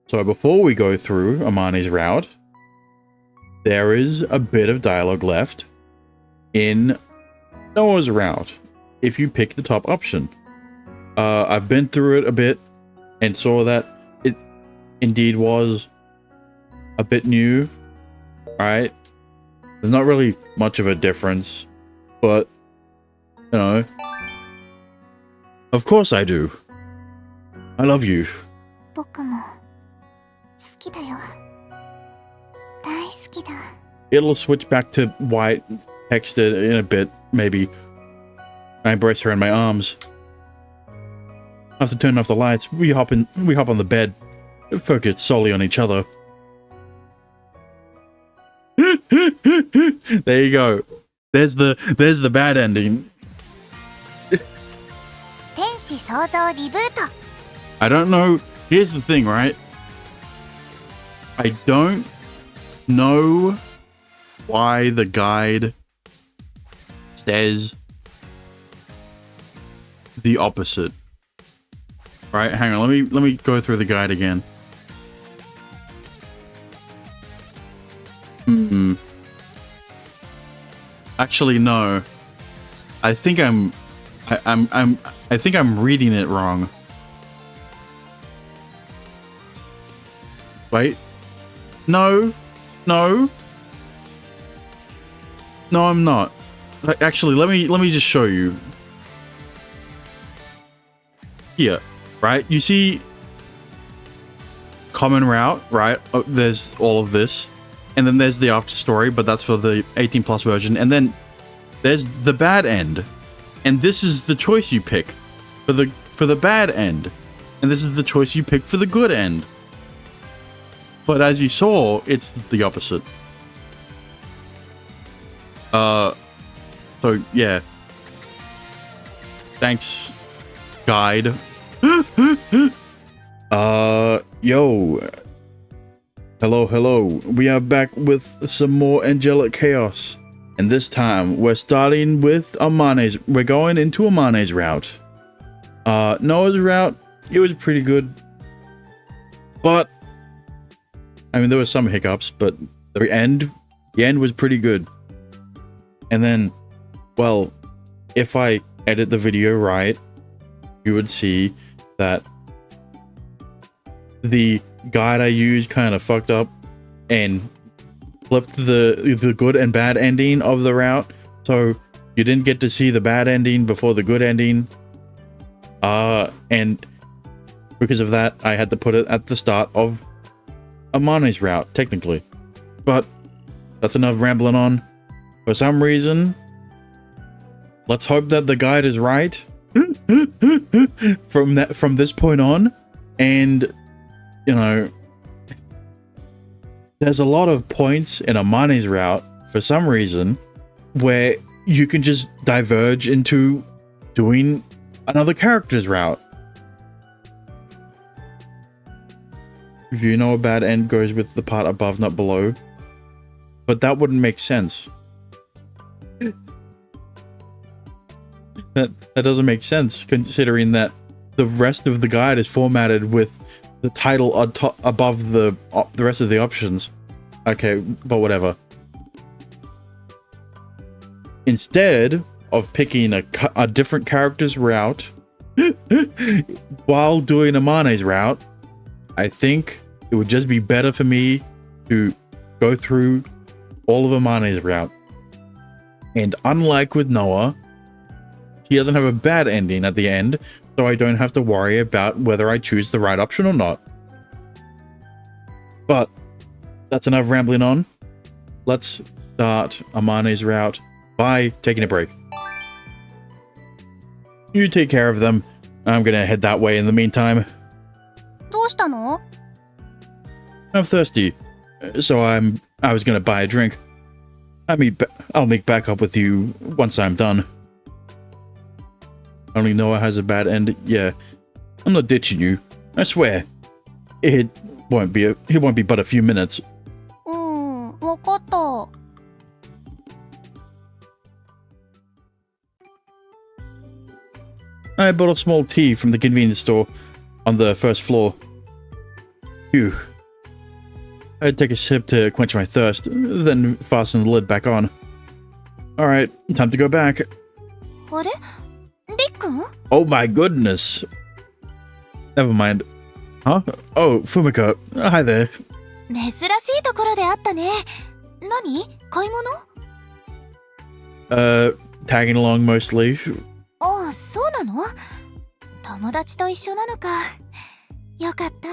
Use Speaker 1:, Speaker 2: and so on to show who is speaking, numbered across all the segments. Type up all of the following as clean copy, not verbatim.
Speaker 1: So before we go through Amani's route, there is a bit of dialogue left in Noah's route if you pick the top option. I've been through it a bit and saw that it indeed was a bit new, right? There's not really much of a difference, but, you know, of course I do. I love you. It'll switch back to white texted in a bit, maybe. I embrace her in my arms. After turning off the lights, we hop on the bed, focus solely on each other. There you go. There's the bad ending. I don't know. Here's the thing, right? I don't know why the guide says the opposite. Right, hang on, let me go through the guide again. Actually, no. I think I'm reading it wrong. Wait. No, I'm not. Actually, let me just show you. Here, right? You see common route, right? Oh, there's all of this. And then there's the after story, but that's for the 18 plus version. And then there's the bad end. And this is the choice you pick for the bad end. And this is the choice you pick for the good end. But as you saw, it's the opposite. So yeah. Thanks, guide. Yo. Hello. We are back with some more Angelic Chaos. And this time, we're starting with Amane's. We're going into Amane's route. Noah's route, it was pretty good. But, I mean, there were some hiccups, but the end was pretty good. And then, well, if I edit the video right, you would see that the guide I used kind of fucked up and flipped the good and bad ending of the route, so you didn't get to see the bad ending before the good ending, and because of that I had to put it at the start of Amane's route, technically. But that's enough rambling on. For some reason, let's hope that the guide is right from this point on. And you know, there's a lot of points in Amane's route, for some reason, where you can just diverge into doing another character's route. If you know a bad end goes with the part above, not below. But that wouldn't make sense. That doesn't make sense, considering that the rest of the guide is formatted with the title on top, above the rest of the options. Okay, but whatever. Instead of picking a different character's route while doing Amane's route, I think it would just be better for me to go through all of Amane's route. And unlike with Noah, he doesn't have a bad ending at the end, so I don't have to worry about whether I choose the right option or not. But that's enough rambling on. Let's start Amane's route by taking a break. You take care of them. I'm gonna head that way in the meantime.
Speaker 2: どうしたの?
Speaker 1: I'm thirsty, so I was gonna buy a drink. I'll make back up with you once I'm done. Only Noah has a bad end. Yeah, I'm not ditching you. I swear. It won't be but a few minutes.
Speaker 2: わかった。
Speaker 1: I bought a small tea from the convenience store on the first floor. Phew. I'd take a sip to quench my thirst, then fasten the lid back on. Alright, time to go back.
Speaker 2: あれりっくん
Speaker 1: Oh my goodness. Never mind. Huh? Oh, Fumika. Hi there.
Speaker 2: 珍しいところで会ったね。何買い物
Speaker 1: Tagging along mostly.
Speaker 2: ああ、そうなの友達と一緒なのか。よかった。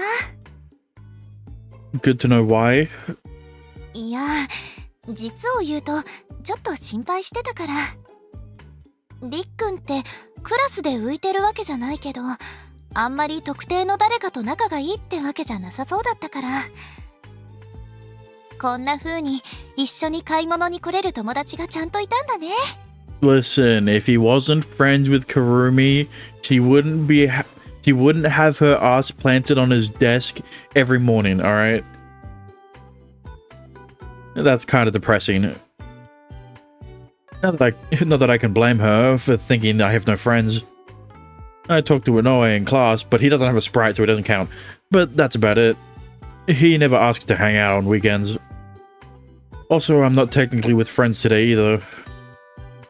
Speaker 1: Good to know why.
Speaker 2: いや、実を言うと、ちょっと心配してたから。りっくんってクラスで浮いてるわけじゃないけど、あんまり特定の誰かと仲がいいってわけじゃなさそうだったから。こんな風に一緒に買い物に来れる友達がちゃんといたんだね。
Speaker 1: Listen, if he wasn't friends with Kurumi, she wouldn't have her ass planted on his desk every morning, alright? That's kind of depressing. Not that I can blame her for thinking I have no friends. I talk to Inoue in class, but he doesn't have a sprite, so it doesn't count. But that's about it. He never asks to hang out on weekends. Also, I'm not technically with friends today either.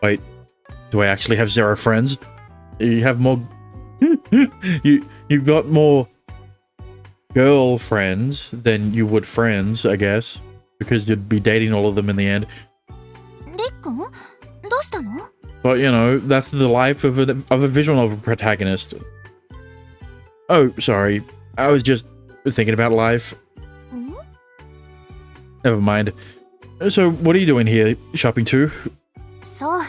Speaker 1: Wait, do I actually have 0 friends? You have more... You've got more girlfriends than you would friends, I guess. Because you'd be dating all of them in the end.
Speaker 2: りっくんどうしたの
Speaker 1: But, you know, that's the life of a visual novel protagonist. Oh, sorry. I was just thinking about life. Never mind. So, what are you doing here? Shopping too?
Speaker 2: そう、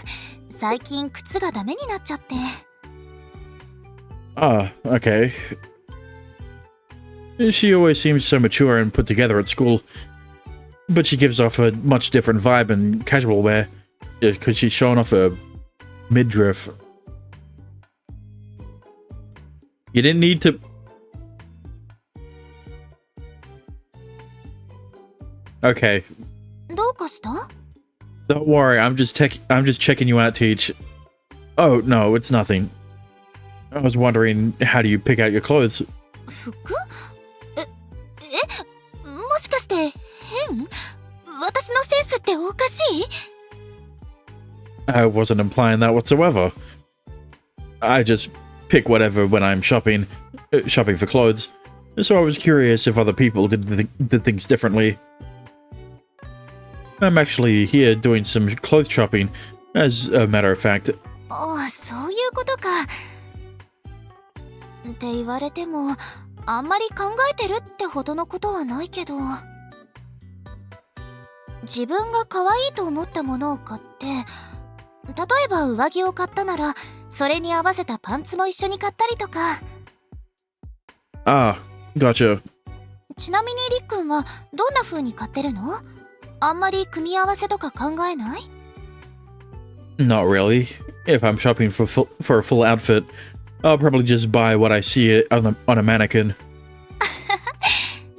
Speaker 2: 最近靴がダメになっちゃって。
Speaker 1: Ah, okay. She always seems so mature and put together at school. But she gives off a much different vibe in casual wear. Because she's showing off her midriff. You didn't need to... Okay.
Speaker 2: どうかした
Speaker 1: Don't worry, I'm just checking you out, Teach. Oh, no, it's nothing. I was wondering, how do you pick out your clothes?
Speaker 2: 服もしかして変私のセンスっておかしい
Speaker 1: I wasn't implying that whatsoever. I just pick whatever when I'm shopping for clothes. So I was curious if other people did things differently. I'm actually here doing some clothes shopping, as a matter of fact.
Speaker 2: ああ、そういうことか。って言われても、あんまり考えてるってほどのことはないけど。自分が可愛いと思ったものを買って、例えば上着を買ったなら、それに合わせたパンツも一緒に買ったりとか。
Speaker 1: Ah, gotcha.
Speaker 2: ちなみにりっくんはどんな風に買ってるの？あんまり組み合わせとか考えない？
Speaker 1: Not really. If I'm shopping for a full outfit, I'll probably just buy what I see on a mannequin.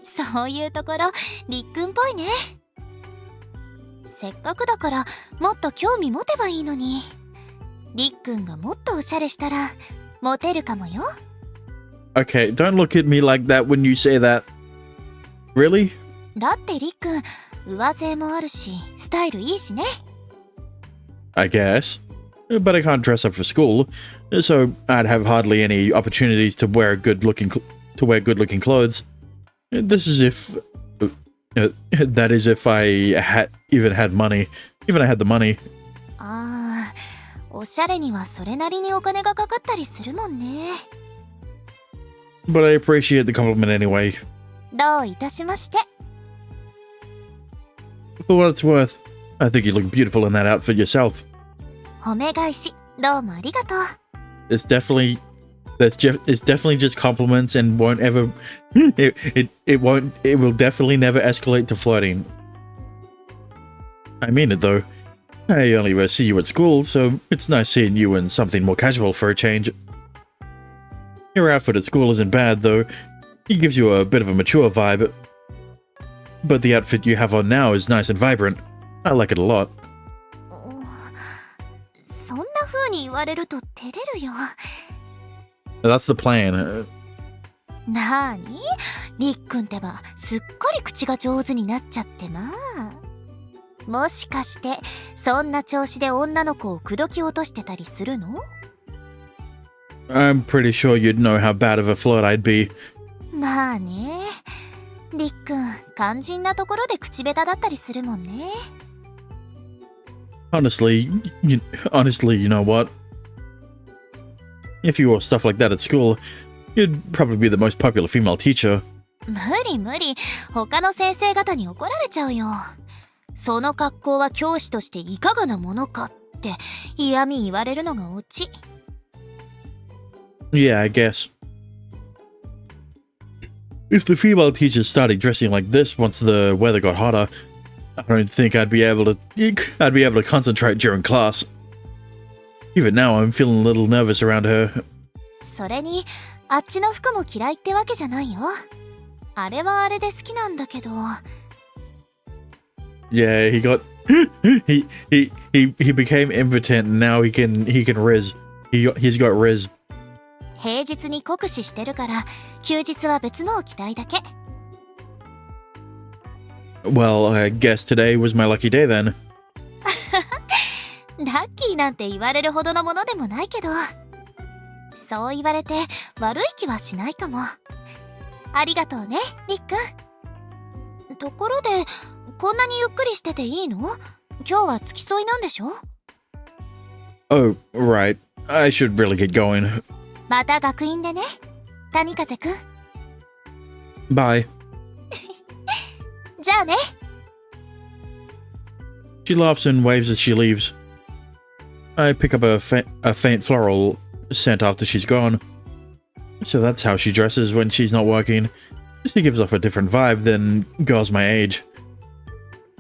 Speaker 2: そういうところ、りっくんっぽいね。せっかくだからもっと興味持てばいいのに。りっくんがもっとおしゃれしたらモテるかもよ。
Speaker 1: Okay, don't look at me like that when you say that. Really?
Speaker 2: だってりっくん上背もあるしスタイルいいしね。
Speaker 1: I guess. But I can't dress up for school, so I'd have hardly any opportunities to wear good-looking clothes. This is if that is if I even had money. Even I had the money.
Speaker 2: ああ、おしゃれにはそれなりにお金がかかったりするもんね。
Speaker 1: But I appreciate the compliment anyway.
Speaker 2: どういたしまして。
Speaker 1: For what it's worth, I think you look beautiful in that outfit yourself.
Speaker 2: 褒め返し、どうもありがとう。
Speaker 1: It's definitely just compliments and won't ever it will definitely never escalate to flirting. I mean it though. I only ever see you at school, so it's nice seeing you in something more casual for a change. Your outfit at school isn't bad though. It gives you a bit of a mature vibe. But the outfit you have on now is nice and vibrant. I like it a lot.
Speaker 2: そんな風に言われると照れるよ。
Speaker 1: That's the plan.
Speaker 2: なーに、りっくんってばすっかり口が上手になっちゃってまあ。もしかしてそんな調子で女の子を口説き落としてたりするの？
Speaker 1: I'm pretty sure you'd know how bad of a flirt I'd be.
Speaker 2: まあね、りっくん肝心なところで口下手だったりするもんね。
Speaker 1: Honestly, you know what? If you wore stuff like that at school, you'd probably be the most popular female teacher.
Speaker 2: 無理無理、他の先生方に怒られちゃうよ。その格好は教師としていかがなものかって嫌味言われるのがオチ。
Speaker 1: Yeah, I guess. If the female teachers started dressing like this once the weather got hotter, I don't think I'd be able to concentrate during class. Even now, I'm feeling a little nervous around her.
Speaker 2: それにあっちの服も嫌いってわけじゃないよ。あれはあれで好きなんだけど。
Speaker 1: Yeah, he got he became impotent and now he can riz. He's got riz.
Speaker 2: 平日に酷使してるから休日は別のを着たいだけ。
Speaker 1: Well, I guess today was my lucky day then.
Speaker 2: ラッキーなんて言われるほどのものでもないけど、そう言われて悪い気はしないかも。ありがとうね、りっくん。ところでこんなにゆっくりしてていいの？今日は付き添いなんでしょ？
Speaker 1: Oh, right. I should really get going.
Speaker 2: また学院でね、谷風くん。
Speaker 1: Bye.
Speaker 2: じゃあね。
Speaker 1: She laughs and waves as she leaves. I pick up a faint floral scent after she's gone. So that's how she dresses when she's not working. She gives off a different vibe than girls my age.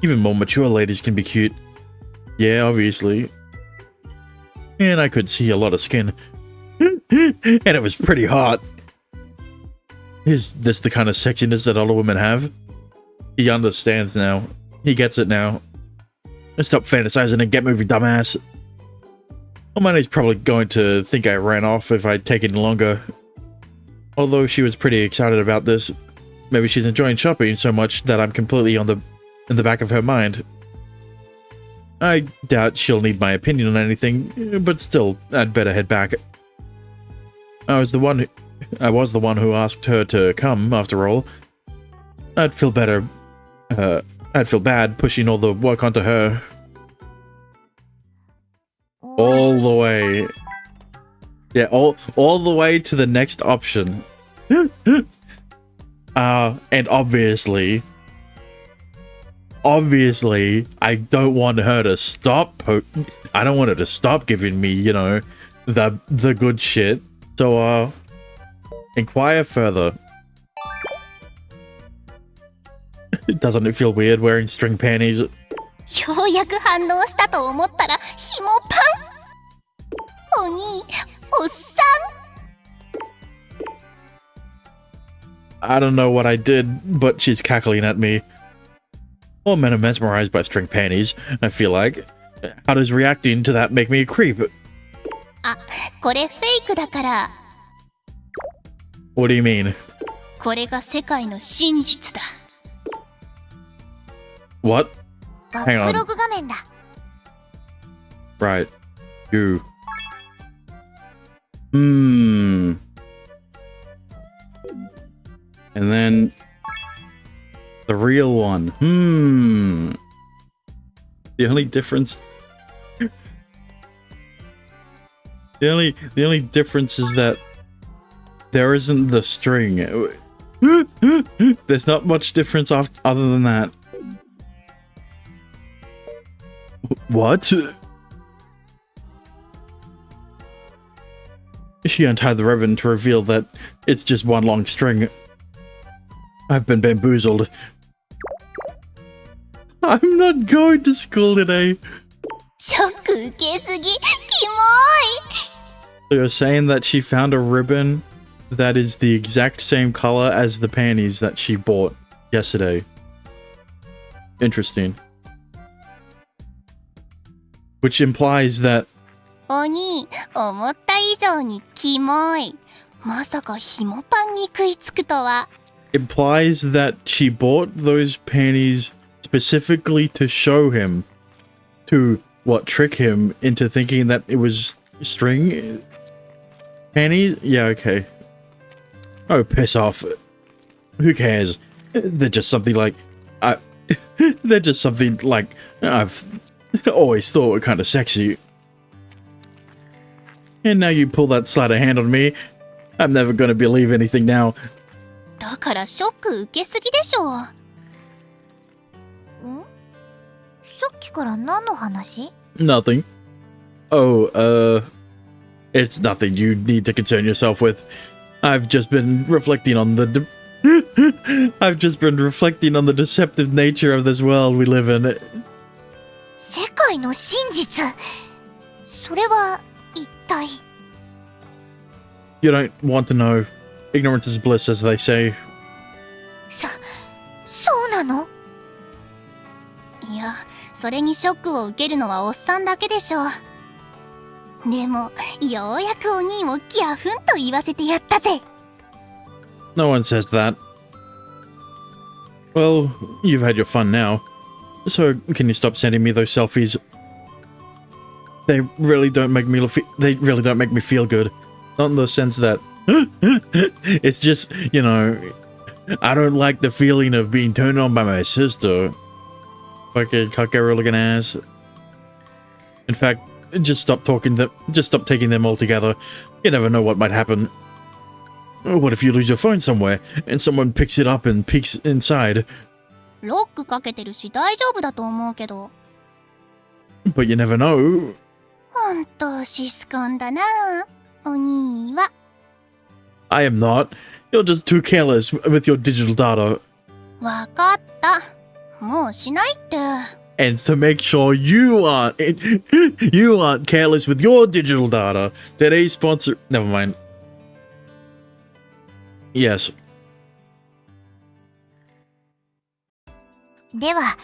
Speaker 1: Even more mature ladies can be cute. Yeah, obviously. And I could see a lot of skin. And it was pretty hot. Is this the kind of sexiness that older women have? He understands now. He gets it now. Stop fantasizing and get moving, dumbass. Hermione's probably going to think I ran off if I'd taken longer. Although she was pretty excited about this. Maybe she's enjoying shopping so much that I'm completely in the back of her mind. I doubt she'll need my opinion on anything, but still, I'd better head back. I was the one who asked her to come, after all. I'd feel bad pushing all the work onto her. All the way. Yeah, all the way to the next option. And obviously, I don't want her to stop. I don't want her to stop giving me, you know, the good shit. So, inquire further. Doesn't it feel weird wearing string panties?
Speaker 2: ようやく反応したと思ったら紐パン。お兄、おっさん。
Speaker 1: I don't know what I did, but she's cackling at me. All men are mesmerized by string panties, I feel like. How does reacting to that make me a creep?
Speaker 2: あ、これフェイクだから。
Speaker 1: What do you mean?
Speaker 2: これが世界の真実だ。
Speaker 1: What?
Speaker 2: バ
Speaker 1: Hang
Speaker 2: ッ
Speaker 1: on.
Speaker 2: クログ画面だ。
Speaker 1: Right. You. And then the real one. The only difference. The only difference is that there isn't the string. There's not much difference other than that. What? She untied the ribbon to reveal that it's just one long string. I've been bamboozled. I'm not going to school today.
Speaker 2: ショック受けすぎ。キモい。
Speaker 1: So you're saying that she found a ribbon that is the exact same color as the panties that she bought yesterday. Interesting. Which implies that
Speaker 2: お兄、思った以上にキモい。まさか紐パンに食いつくとは。
Speaker 1: Implies that she bought those panties specifically to show him, to what, trick him into thinking that it was string panties? Yeah, okay. Oh, piss off. Who cares? They're just something like they're just something like I've always thought were kind of sexy. And now you pull that sleight of hand on me. I'm never gonna believe anything now.
Speaker 2: だからショック受けすぎでしょ。ん？さっきから何の話？
Speaker 1: Nothing. Oh, it's nothing you need to concern yourself with. I've just been reflecting on the deceptive nature of this world we live in.
Speaker 2: 世界の真実。それは一体。
Speaker 1: You don't want to know. Ignorance is bliss, as they say.
Speaker 2: そうなの？いや、それにショックを受けるのはおっさんだけでしょ。でも、ようやくお兄をギャフンと言わせてやったぜ。
Speaker 1: No one says that. Well, you've had your fun now. So, can you stop sending me those selfies? They really don't make me feel good. Not in the sense that it's just, you know, I don't like the feeling of being turned on by my sister. Fucking cockero looking ass. In fact, just stop taking them altogether. You never know what might happen. What if you lose your phone somewhere and someone picks it up and peeks inside?
Speaker 2: ロックかけてるし大丈夫だと思うけど。
Speaker 1: But you never know.
Speaker 2: ほんとシスコンだな、お兄は。
Speaker 1: I am not. You're just too careless with your digital data.
Speaker 2: わかった。もうしないって。
Speaker 1: And to make sure you aren't careless with your digital data, today's sponsor. Never mind. Yes.
Speaker 2: では、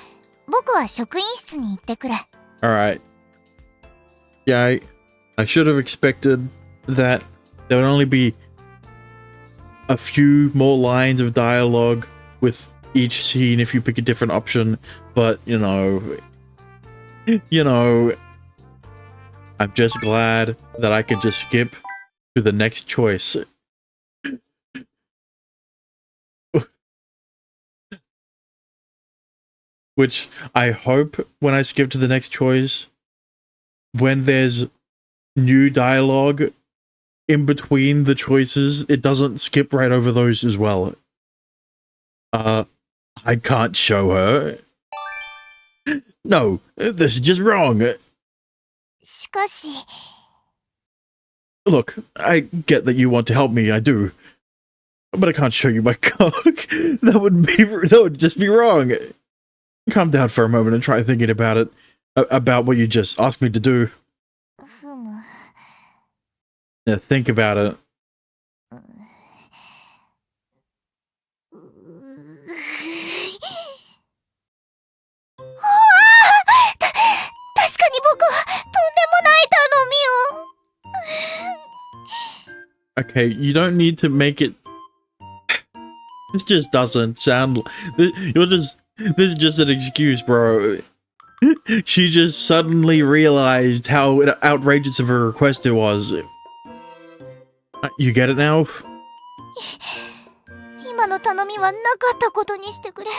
Speaker 2: 僕は職員室に行ってくる。
Speaker 1: Alright. Yeah, I should have expected that there would only be a few more lines of dialogue with each scene if you pick a different option, but you know, I'm just glad that I could just skip to the next choice. Which I hope when I skip to the next choice, when there's new dialogue in between the choices, it doesn't skip right over those as well. I can't show her. No, this is just wrong.
Speaker 2: しかし。
Speaker 1: Look, I get that you want to help me, I do. But I can't show you my cock. That would just be wrong. Calm down for a moment and try thinking about it. About what you just asked me to do.
Speaker 2: ふむ。
Speaker 1: Yeah, think about it.
Speaker 2: 確かに僕はとんでもない頼みを。
Speaker 1: Okay, you don't need to make it. This just doesn't sound. This is just an excuse, bro. She just suddenly realized how outrageous of a request it was. You get it now?
Speaker 2: 今の頼みはなかったことにしてくれ。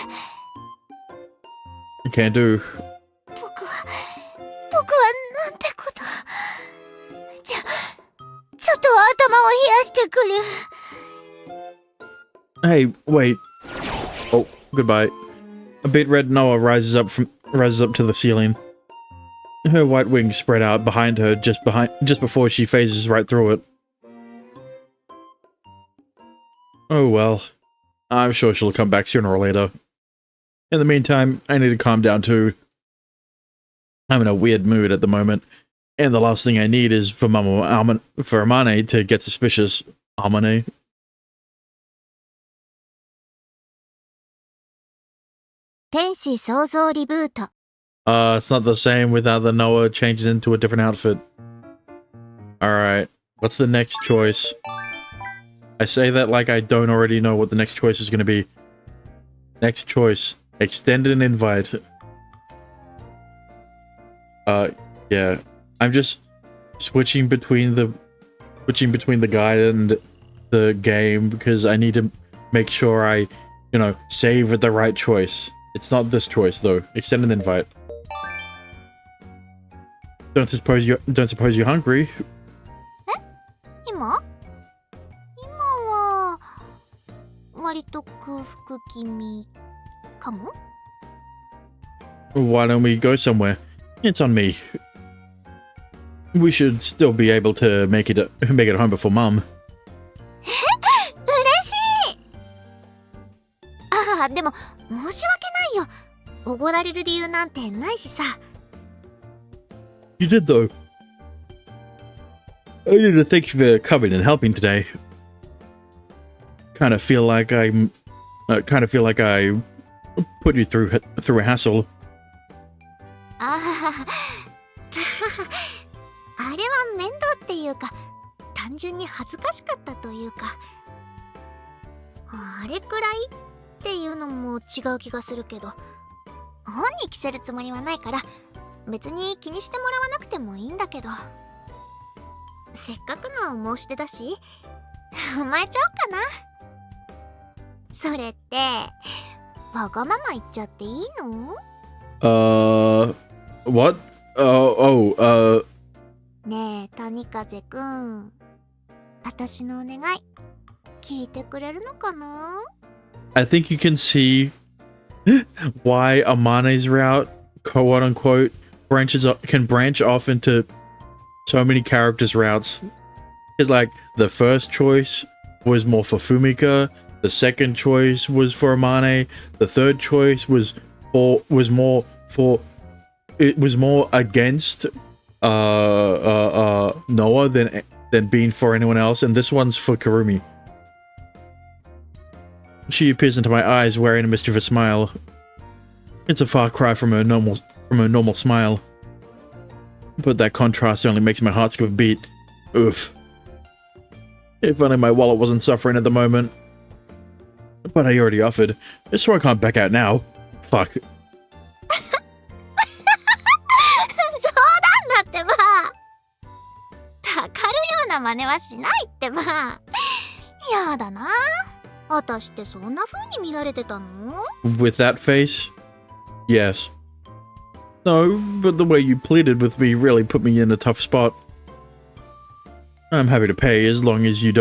Speaker 1: You can't do.
Speaker 2: 僕はなんてこと。ちょっと頭を冷やしてくる。
Speaker 1: Hey, wait. Oh, goodbye. A big red Noah rises up to the ceiling. Her white wings spread out behind her just before she phases right through it. Oh well. I'm sure she'll come back sooner or later. In the meantime, I need to calm down too. I'm in a weird mood at the moment, and the last thing I need is for Amane to get suspicious. Amane.
Speaker 2: It's
Speaker 1: It's not the same without the Noah changing into a different outfit. Alright, what's the next choice? I say that like I don't already know what the next choice is going to be. Next choice. Extend an invite. Yeah. I'm just switching between the guide and the game because I need to make sure I, save with the right choice. It's not this choice though. Extend an invite. Don't suppose you're hungry.
Speaker 2: 今は割と空腹気味かも。
Speaker 1: Why don't we go somewhere? It's on me. We should still be able to make it home before Mom.
Speaker 2: 嬉しい。ああ、でも申し訳ないよ。おごられる理由なんてないしさ。
Speaker 1: You did though. I need to thank you for coming and helping today. Kind of feel like I put you through a hassle.
Speaker 2: ああ、あれは面倒っていうか、単純に恥ずかしかったというか、あれくらいっていうのも違う気がするけど、本に着せるつもりはないから、別に気にしてもらわなくてもいいんだけど、せっかくの申し出だし、甘えちゃおうかな。それって、わがまま言っちゃっていいの
Speaker 1: ？What?
Speaker 2: ねえ、谷風くん。私のお願い、聞いてくれるのかな？
Speaker 1: I think you can see why Amane's route, quote unquote, can branch off into so many characters' routes. Because like the first choice was more for Fumika, the second choice was for Amane, the third choice was more against Noah than being for anyone else, and this one's for Karumi. She appears into my eyes wearing a mischievous smile. It's a far cry from her normal smile. But that contrast only makes my heart skip a beat. Oof. If only my wallet wasn't suffering at the moment. But I already offered, so I can't back out now. Fuck.
Speaker 2: 冗談だってば。たかるような真似はしないってば。やだな。私ってそんな風に見られてたの？
Speaker 1: With that face? Yes. No, but the way you pleaded with me really put me in a tough spot. I'm happy to pay as long as it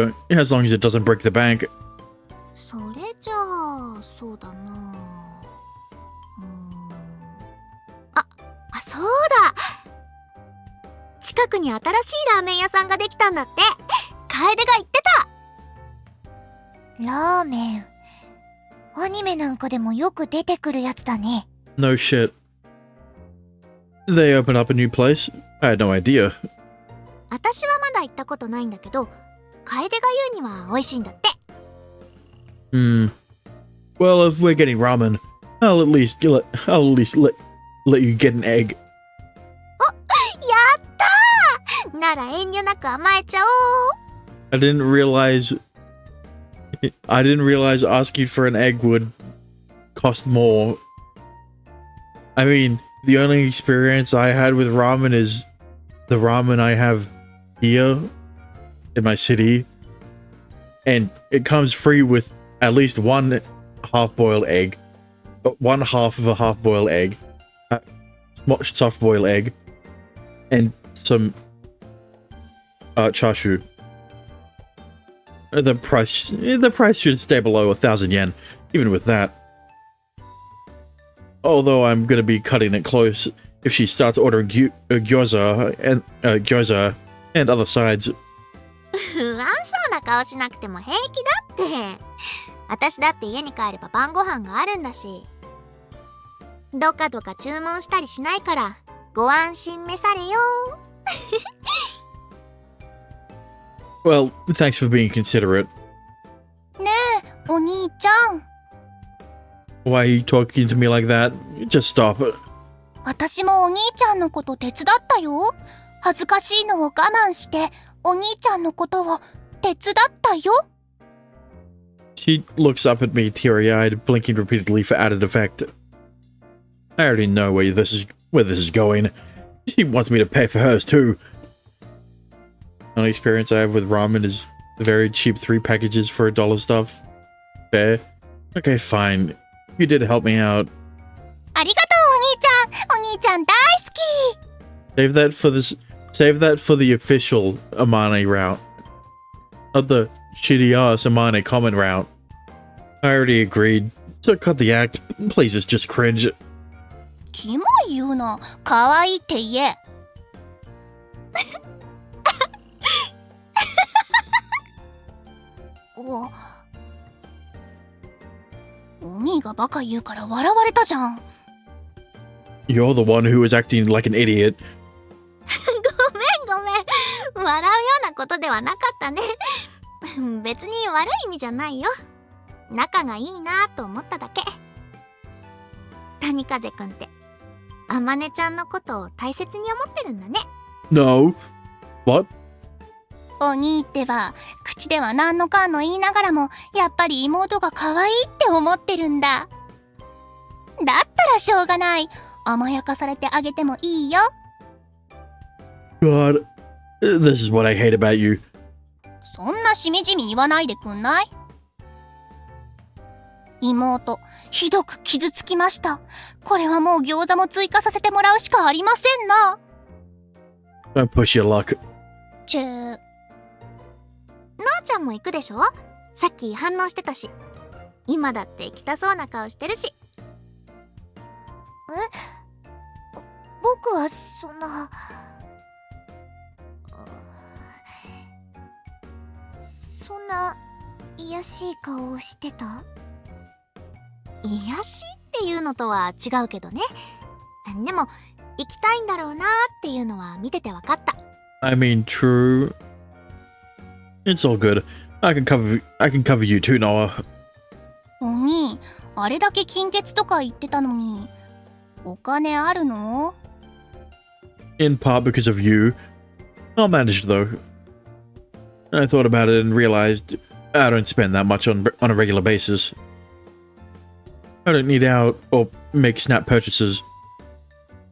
Speaker 1: doesn't break the bank.
Speaker 2: それじゃあ、そうだな。そうだ。近くに新しいラーメン屋さんができたんだって。楓が言ってた。ラーメン。アニメなんかでもよく出てくるやつだね。
Speaker 1: No shit. They opened up a new place? I had no idea.
Speaker 2: 私はまだ行ったことないんだけど、楓が言うには美味しいんだって。
Speaker 1: Well, if we're getting ramen, I'll at least let you get an egg.
Speaker 2: お、やったー。なら遠慮なく甘えちゃおう。
Speaker 1: I didn't realize asking for an egg would cost more. I mean, the only experience I had with ramen is the ramen I have here in my city, and it comes free with at least one half-boiled egg, one half of a half-boiled egg, soft-boiled egg, and some chashu. The price should stay below 1,000 yen, even with that. Although I'm gonna be cutting it close if she starts ordering gyoza and other sides.
Speaker 2: 不安そうな顔しなくても平気だって。私だって家に帰れば晩ご飯があるんだし。どかどか注文したりしないからご安心召されよ。
Speaker 1: Well, thanks for being considerate.
Speaker 2: ねえ、お兄ちゃん。
Speaker 1: Why are you talking to me like that? Just stop.
Speaker 2: 私もお兄ちゃんのこと手伝ったよ。恥ずかしいのを我慢してお兄ちゃんのことを手伝ったよ。
Speaker 1: She looks up at me teary-eyed, blinking repeatedly for added effect. I already know where this is going. She wants me to pay for hers too. The only experience I have with ramen is the very cheap 3 packages for $1 stuff. Fair. Okay, fine. You did help me out.
Speaker 2: ありがとう、お兄ちゃん大好き。
Speaker 1: Save that for the official Amane route. Not the shitty ass Amane common route. I already agreed. So cut the act. Please, it's just cringe.
Speaker 2: キモい言うな。可愛いって言え。お兄がバカ言うから笑われたじゃん。
Speaker 1: You're the one who was acting like an idiot.
Speaker 2: ごめん。笑うようなことではなかったね。別に悪い意味じゃないよ。仲がいいなと思っただけ。谷風くんってあまねちゃんのことを大切に思ってるんだね。
Speaker 1: No. What?
Speaker 2: お兄ってば口では何のかんの言いながらもやっぱり妹が可愛いって思ってるんだ。だったらしょうがない。甘やかされてあげてもいいよ。
Speaker 1: God. This is what I hate about you.
Speaker 2: そんなしみじみ言わないでくんない？妹、ひどく傷つきました。これはもう餃子も追加させてもらうしかありませんな。
Speaker 1: Don't push your luck.
Speaker 2: なあちゃんも行くでしょ？さっき反応してたし。今だって行きたそうな顔してるし。僕はそんな。そんな癒やしい顔をしてた？癒やしっていうのとは違うけどね。でも行きたいんだろうなっていうのは見てて分かった。
Speaker 1: I mean, true. It's all good. I can cover you too, Noah.
Speaker 2: お兄、あれだけ金欠とか言ってたのに、お金あるの？
Speaker 1: In part because of you. I'll manage though. I thought about it and realized I don't spend that much on a regular basis. I don't need out or make snap purchases.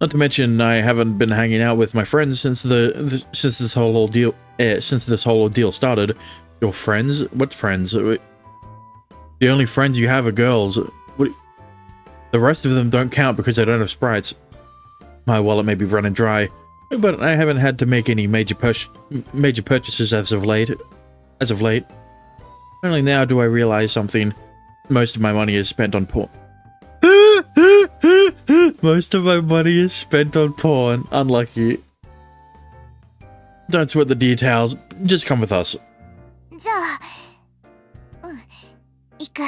Speaker 1: Not to mention, I haven't been hanging out with my friends since this whole ordeal started. Your friends? What friends? The only friends you have are girls. The rest of them don't count because I don't have sprites. My wallet may be running dry, but I haven't had to make any major purchases as of late. Only now do I realize something. Most of my money is spent on porn. Most of my money is spent on porn. Unlucky. Don't sweat the details. Just come with us.
Speaker 2: じゃあ、行く。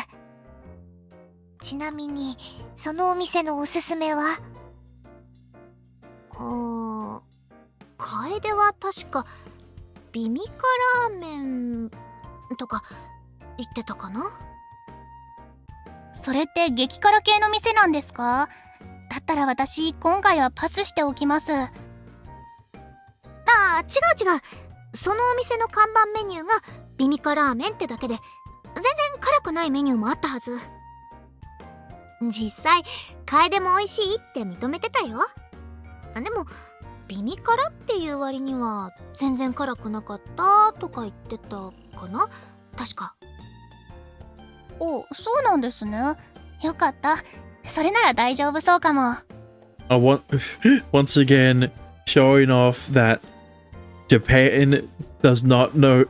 Speaker 2: ちなみに、そのお店のおすすめは？楓は確かビミカラーメンとか言ってたかな。それって激辛系の店なんですか？だったら私今回はパスしておきます。違う。そのお店の看板メニューがビミカラーメンってだけで全然辛くないメニューもあったはず。実際楓も美味しいって認めてたよ。でもビミ辛っていう割には全然辛くなかったとか言ってたかな、確か。お、そうなんですね。よかった。それなら大丈夫そうかも。
Speaker 1: Once again, showing off that Japan does not know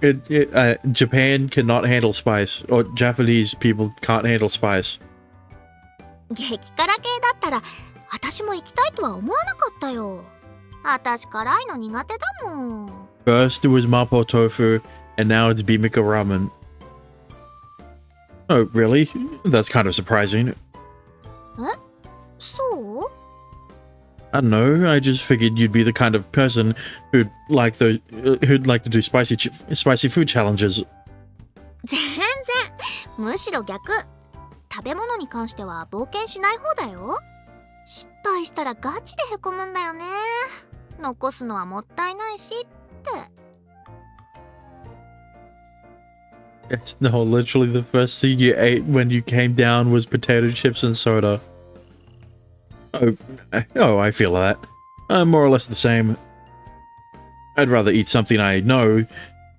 Speaker 1: Japan cannot handle spice, or Japanese people can't handle spice.
Speaker 2: 激辛系だったら私も行きたいとは思わなかったよ。私辛いの苦手だもん。
Speaker 1: First it was Mapo tofu, and now it's Bimika ramen. Oh, really? That's kind of surprising.
Speaker 2: そう？
Speaker 1: I don't know. I just figured you'd be the kind of person who'd like to do spicy food challenges.
Speaker 2: 全然。むしろ逆。食べ物に関しては冒険しない方だよ。失敗したらガチでへこむんだよね。残すのはもったいないしって。
Speaker 1: Yes, no, literally the first thing you ate when you came down was potato chips and soda. Oh, I feel that. More or less the same. I'd rather eat something I know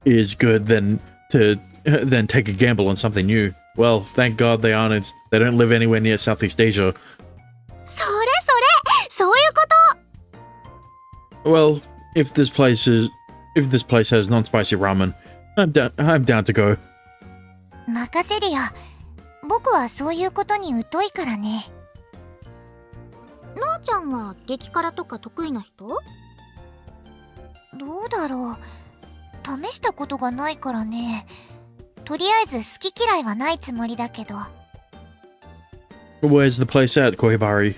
Speaker 1: is good than take a gamble on something new. Well, thank God they don't live anywhere near Southeast Asia.
Speaker 2: そういうこ
Speaker 1: Well, if this place has non-spicy ramen, I'm down to go.
Speaker 2: と任せるよ。僕はそういうことに疎いからね。なあちゃんは激辛とか得意な人？どうだろう。試したことがないからね。とりあえず好き嫌いはないつもりだけど。
Speaker 1: Where's the place at, Kohibari?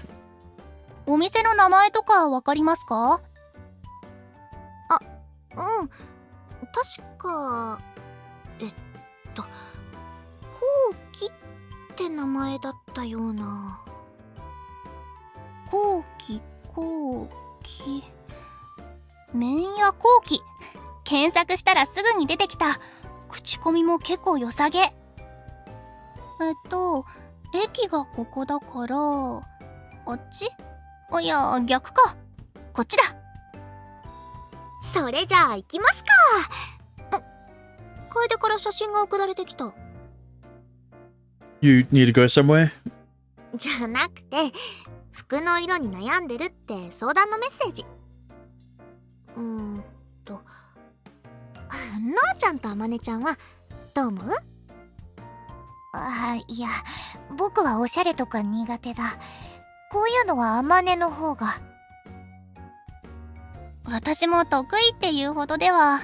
Speaker 2: お店の名前とかわかりますか？あ、うん。確かこうきって名前だったような。こうき麺屋こうき。検索したらすぐに出てきた。口コミも結構良さげ。駅がここだからあっち？いや逆か。こっちだ。それじゃあ行きますか。楓から写真が送られてきた。
Speaker 1: You need to go somewhere?
Speaker 2: じゃなくて、服の色に悩んでるって相談のメッセージ。なあちゃんとあまねちゃんはどう思う？いや、僕はおしゃれとか苦手だ。こういうのはあまねの方が。私も得意っていうほどでは。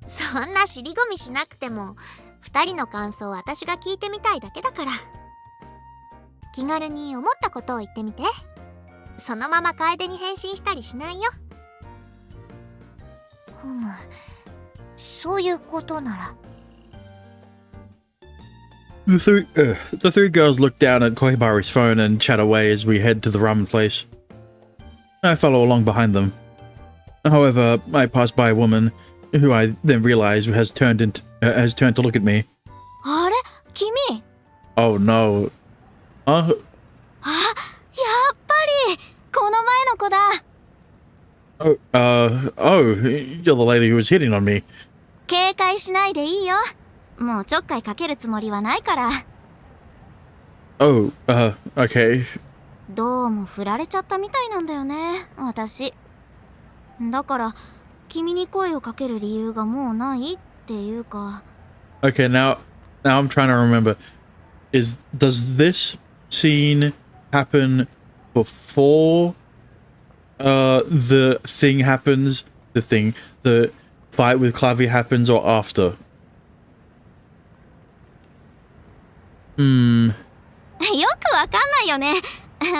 Speaker 2: そんな尻込みしなくても、2人の感想を私が聞いてみたいだけだから。気軽に思ったことを言ってみて。そのまま楓に返信したりしないよ。そういうことなら。
Speaker 1: The three girls look down at Kohibari's phone and chat away as we head to the ramen place. I follow along behind them. However, I pass by a woman, who I then realize has turned to look at me.
Speaker 2: あれ？君？
Speaker 1: Oh no.
Speaker 2: やっぱりこの前の子だ。
Speaker 1: You're the lady who was hitting on me.
Speaker 2: 警戒しないでいいよ。もうちょっかいかけるつもりはないから。
Speaker 1: Okay.
Speaker 2: どうも振られちゃったみたいなんだよね、私。だから君に声をかける理由がもうないっていうか。
Speaker 1: Okay, now I'm trying to remember. Does this scene happen before the thing happens? The fight with Clavi happens, or after?
Speaker 2: よくわかんないよね。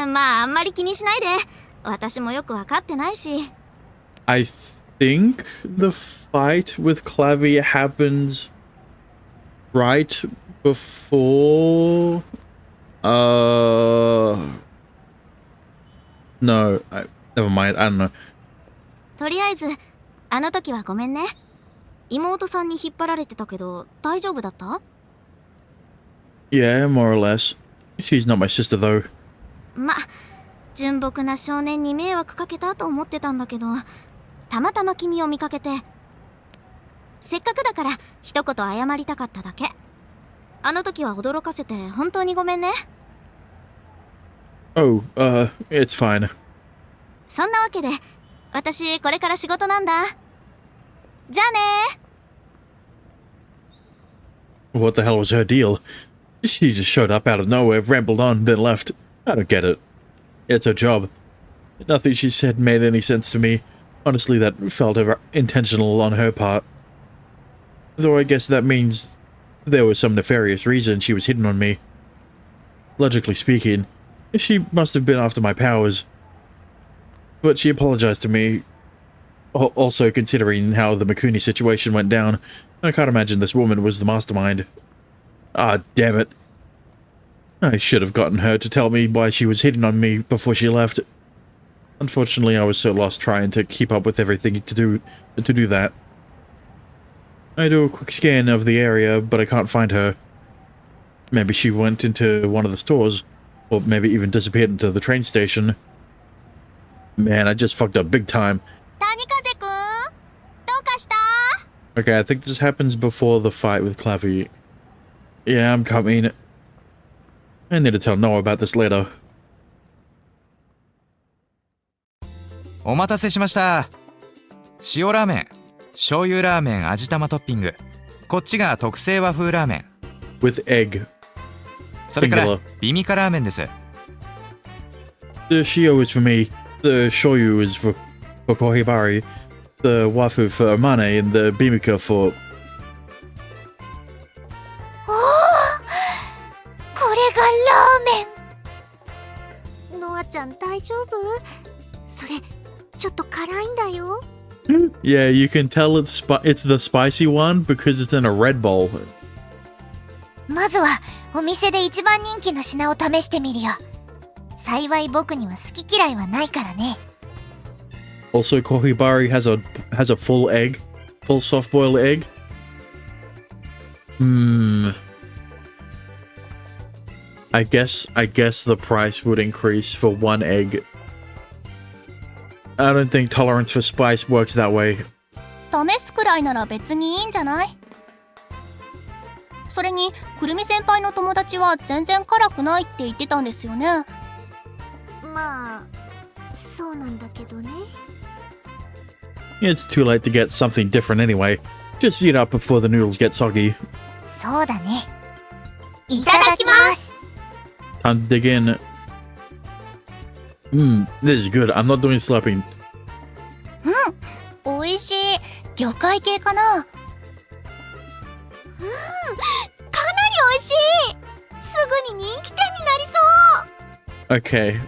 Speaker 2: まああんまり気にしないで。私もよくわかってないし。
Speaker 1: I think the fight with Clavi happens right before. No, never mind. I don't know.
Speaker 2: とりあえずあの時はごめんね。妹さんに引っ張られてたけど大丈夫だった？
Speaker 1: Yeah, more or less. She's not my sister though.
Speaker 2: ま、純朴な少年に迷惑かけたと思ってたんだけど、たまたま君を見かけて、せっかくだから一言謝りたかっただけ。あの時は驚かせて本当にごめんね。
Speaker 1: Oh, it's fine.
Speaker 2: そんなわけで私これから仕事なんだ。じゃあね。
Speaker 1: What the hell was her deal? She just showed up out of nowhere, rambled on, then left. I don't get it. It's her job. Nothing she said made any sense to me. Honestly, that felt intentional on her part. Though I guess that means there was some nefarious reason she was hitting on me. Logically speaking, she must have been after my powers. But she apologized to me. Also, considering how the Mikuni situation went down, I can't imagine this woman was the mastermind. Ah, damn it. I should have gotten her to tell me why she was hitting on me before she left. Unfortunately, I was so lost trying to keep up with everything to do that. I do a quick scan of the area, but I can't find her. Maybe she went into one of the stores, or maybe even disappeared into the train station. Man, I just fucked up big time.
Speaker 2: 谷風くん、どうかした？
Speaker 1: Okay, I think this happens before the fight with Clavy. Yeah, I'm coming. I need to tell Noah about this later.
Speaker 3: お待たせしました。塩ラーメン、醤油ラーメン味玉トッピング。こっちが特製和風ラーメン。
Speaker 1: With egg.
Speaker 3: それから
Speaker 1: Singular.
Speaker 3: ビミカラーメンです。
Speaker 1: The shio is for me. The shoyu is for Kohibari. The wafu for Amane and the bimika for...
Speaker 2: おお、これがラーメン。ノアちゃん大丈夫？それちょっと辛いんだよ。
Speaker 1: Yeah, you can tell it's the spicy one because it's in a red bowl.
Speaker 2: まずはお店で一番人気の品を試してみるよ。幸い僕には好き嫌いはないからね。
Speaker 1: Also, Kohibari has a full egg, full soft-boiled egg. I guess the price would increase for one egg. I don't think tolerance for spice works that way.
Speaker 4: 試すくらいなら別にいいんじゃない？それにくるみ先輩の友達は全然辛くないって言ってたんですよね。
Speaker 2: まあ、そうなんだけどね。
Speaker 1: It's too late to get something different anyway. Just eat up before the noodles get soggy.
Speaker 2: そうだね。いただきます。
Speaker 1: Time to dig in. This is good. I'm not doing slurping.
Speaker 4: おいしい。魚介系かな？
Speaker 2: かなり美味しい。すぐに人気店になりそう。
Speaker 1: Okay.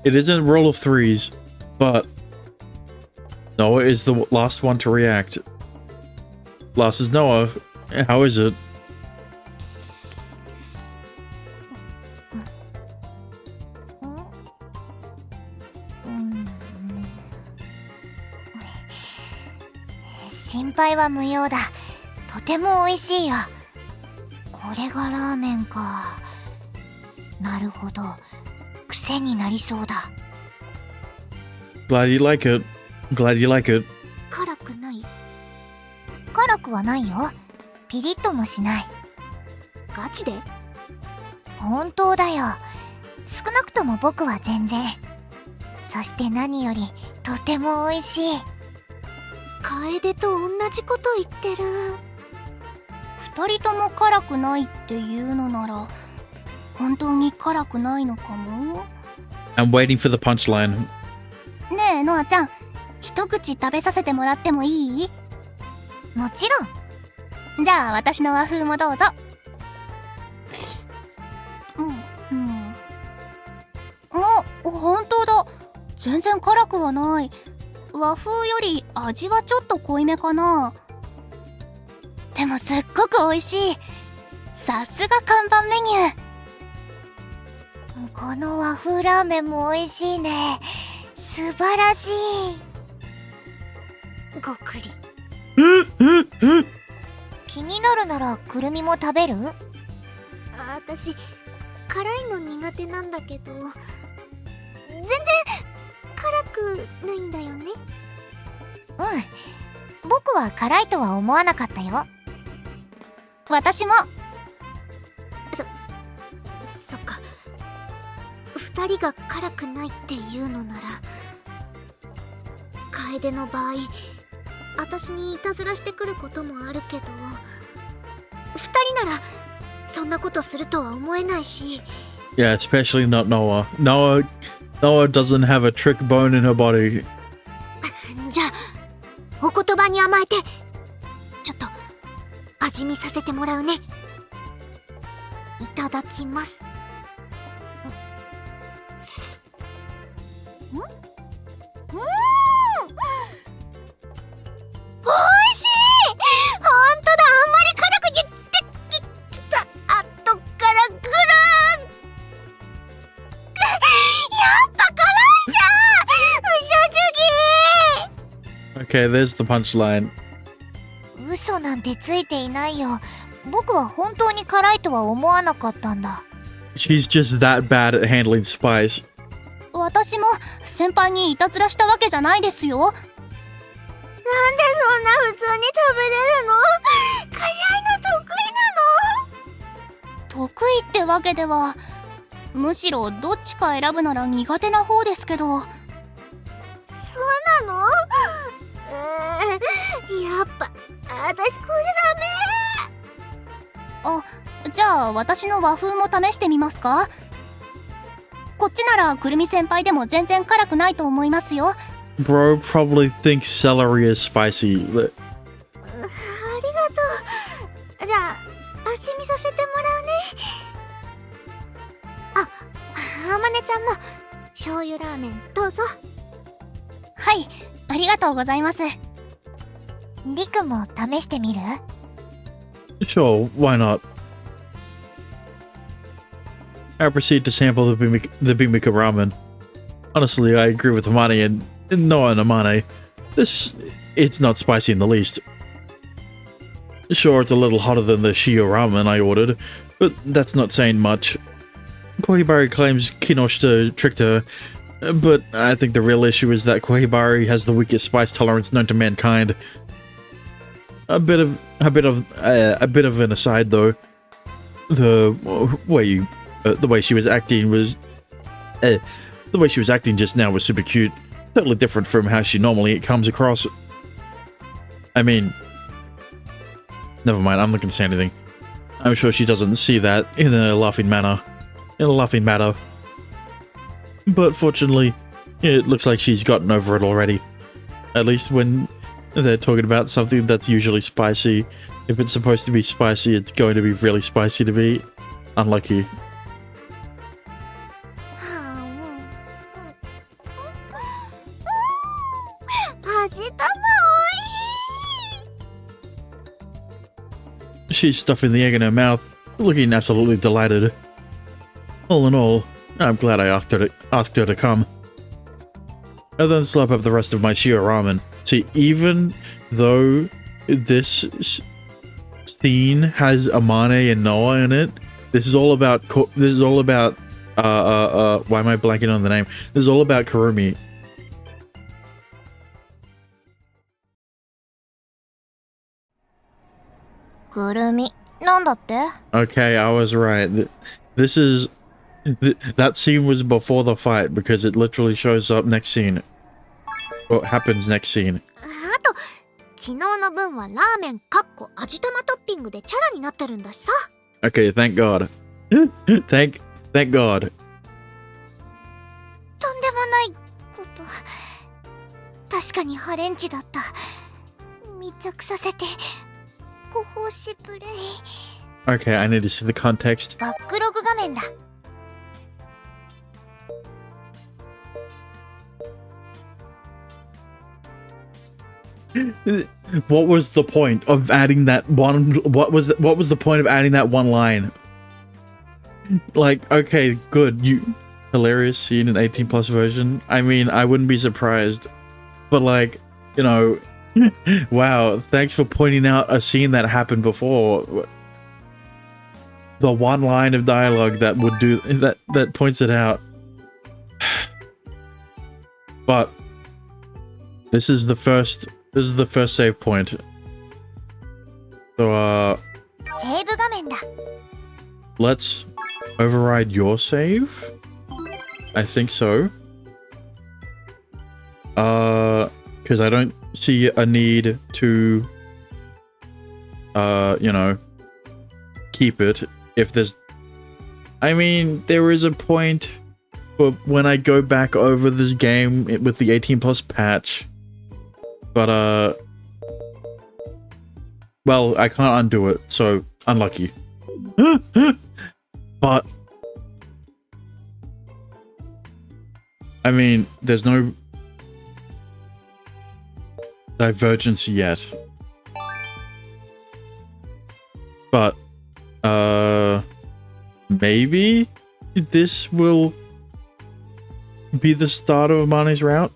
Speaker 1: It isn't roll of threes, but Noah is the last one to react. Last is Noah. How is it?
Speaker 2: Mm. 心配は無用だ。とても美味しいよ。これがラーメンか。なるほど。癖になりそうだ。
Speaker 1: Glad you like it. Glad you like it.
Speaker 2: 辛くない？辛くはないよ。ピリッともしない。ガチで？本当だよ。少なくとも僕は全然。そして何よりとても美味しい。楓と同じこと言ってる。
Speaker 4: 二人とも辛くないっていうのなら本当に辛くないのかも。
Speaker 1: I'm waiting for the punchline.
Speaker 4: ねえノアちゃん、一口食べさせてもらってもいい？
Speaker 2: もちろん。
Speaker 4: じゃあ私の和風もどうぞ。お、本当だ。全然辛くはない。和風より味はちょっと濃いめかな。でもすっごく美味しい。さすが看板メニュー。
Speaker 2: この和風ラーメンも美味しいね。素晴らしい。ごくり。気になるならくるみも食べる？私辛いの苦手なんだけど、全然辛くないんだよね。僕は辛いとは思わなかったよ。
Speaker 4: 私も。
Speaker 2: そっか。二人が辛くないっていうのなら、楓の場合私にいたずらしてくることもあるけど、二人ならそんなことするとは思えないし。
Speaker 1: Yeah, especially not Noah. Noah doesn't have a trick bone in her body.
Speaker 2: じゃあお言葉に甘えてちょっと味見させてもらうね。いただきます。おいしい。ほんとだ。あんまり辛く言ってきた。あとからくる。やっぱ辛いじゃん。嘘すぎ。
Speaker 1: Okay, there's the punchline.
Speaker 2: 嘘なんてついていないよ。僕は本当に辛いとは思わなかったんだ。
Speaker 1: She's just that bad at handling spice.
Speaker 4: 私も先輩にいたずらしたわけじゃないですよ。
Speaker 2: なんでそんな普通に食べれるの？辛いの得意なの？
Speaker 4: 得意ってわけでは、むしろどっちか選ぶなら苦手な方ですけど。
Speaker 2: そうなの？やっぱ私これダメ。
Speaker 4: じゃあ私の和風も試してみますか？こっちならくるみ先輩でも全然辛くないと思いますよ。
Speaker 1: Bro probably thinks celery is spicy.
Speaker 2: ありがとう。じゃあ味見させてもらうね。あまねちゃんも醤油ラーメンどうぞ。
Speaker 4: はい、ありがとうございます。
Speaker 2: りくも試してみる？
Speaker 1: Sure, why not? I proceed to sample the Bimika ramen. Honestly, I agree with Amane and Noah and Amane. It's not spicy in the least. Sure, it's a little hotter than the Shio ramen I ordered, but that's not saying much. Kohibari claims Kinoshita tricked her, but I think the real issue is that Kohibari has the weakest spice tolerance known to mankind. A bit of an aside though. The way she was acting just now was super cute. Totally different from how she normally comes across. I mean, never mind, I'm not gonna say anything. I'm sure she doesn't see that in a laughing manner. But fortunately, it looks like she's gotten over it already. At least when they're talking about something that's usually spicy. If it's supposed to be spicy, it's going to be really spicy to be. Unlucky.
Speaker 2: 味玉おいしい。
Speaker 1: She's stuffing the egg in her mouth, looking absolutely delighted. All in all, I'm glad I asked her to come. I then slurp up the rest of my Shio ramen. See, even though this scene has Amane and Noah in it, this is all about why am I blanking on the name? This is all about Kurumi.
Speaker 2: Kurumi, なんだって？
Speaker 1: Okay, I was right. That scene was before the fight because it literally shows up next scene. What happens next scene?
Speaker 2: あと昨日の分はラーメン味玉トッピングでチャラになってるんだしさ。
Speaker 1: Okay, thank God. thank God.
Speaker 2: とんでもないこと。確かにハレンチだった。密着させてご奉仕プレイ。
Speaker 1: Okay, I need to see the context.
Speaker 2: バックログ画面だ。
Speaker 1: What was the point of adding that one? What was the point of adding that one line? Like, okay, good, hilarious scene in 18+ version. I mean, I wouldn't be surprised, but like, you know, wow, thanks for pointing out a scene that happened before. The one line of dialogue that would do that points it out. But this is the first save point. So
Speaker 2: セーブ画面だ。
Speaker 1: let's override your save. I think so. Because I don't see a need to you know, keep it if there's, I mean, there is a point, but when I go back over this game with the 18+ patch, but well, I can't undo it, so unlucky. But I mean, there's no divergence yet. But maybe this will be the start of Amane's route.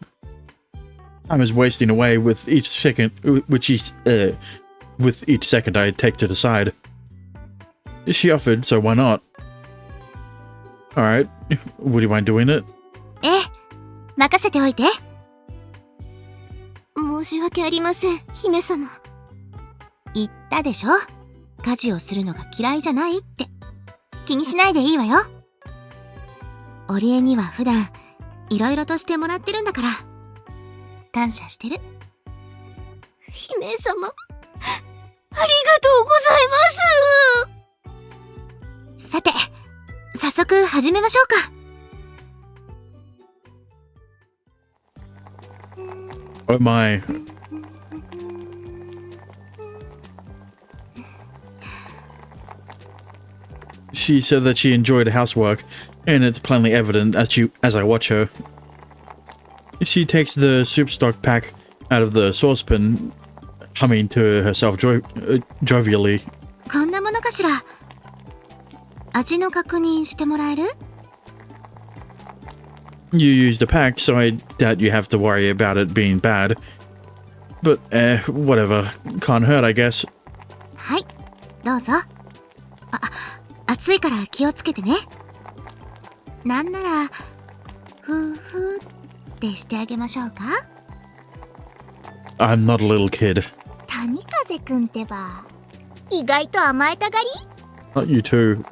Speaker 1: Time is wasting away with each second, with each second I take to decide. She offered, so why not? Alright, would you mind doing it?
Speaker 2: ええ、任せておいて。申し訳ありません、姫様。言ったでしょ、家事をするのが嫌いじゃないって。気にしないでいいわよ。織江には普段いろいろとしてもらってるんだから感謝してる。姫様、ありがとうございます。さて、早速始めましょうか。
Speaker 1: Oh my. She said that she enjoyed housework, and it's plainly evident as I watch her. She takes the soup stock pack out of the saucepan, humming to herself jovially.
Speaker 2: こんなものかしら。味の確認してもらえる？
Speaker 1: You used a pack, so I doubt you have to worry about it being bad. But, whatever. Can't hurt, I guess.
Speaker 2: はい、どうぞ。暑いから気をつけてね。なんなら、ふーふーってしてあげましょうか。
Speaker 1: I'm not a little kid.
Speaker 2: 谷風くんってば、意外と甘えたがり？
Speaker 1: Not you too.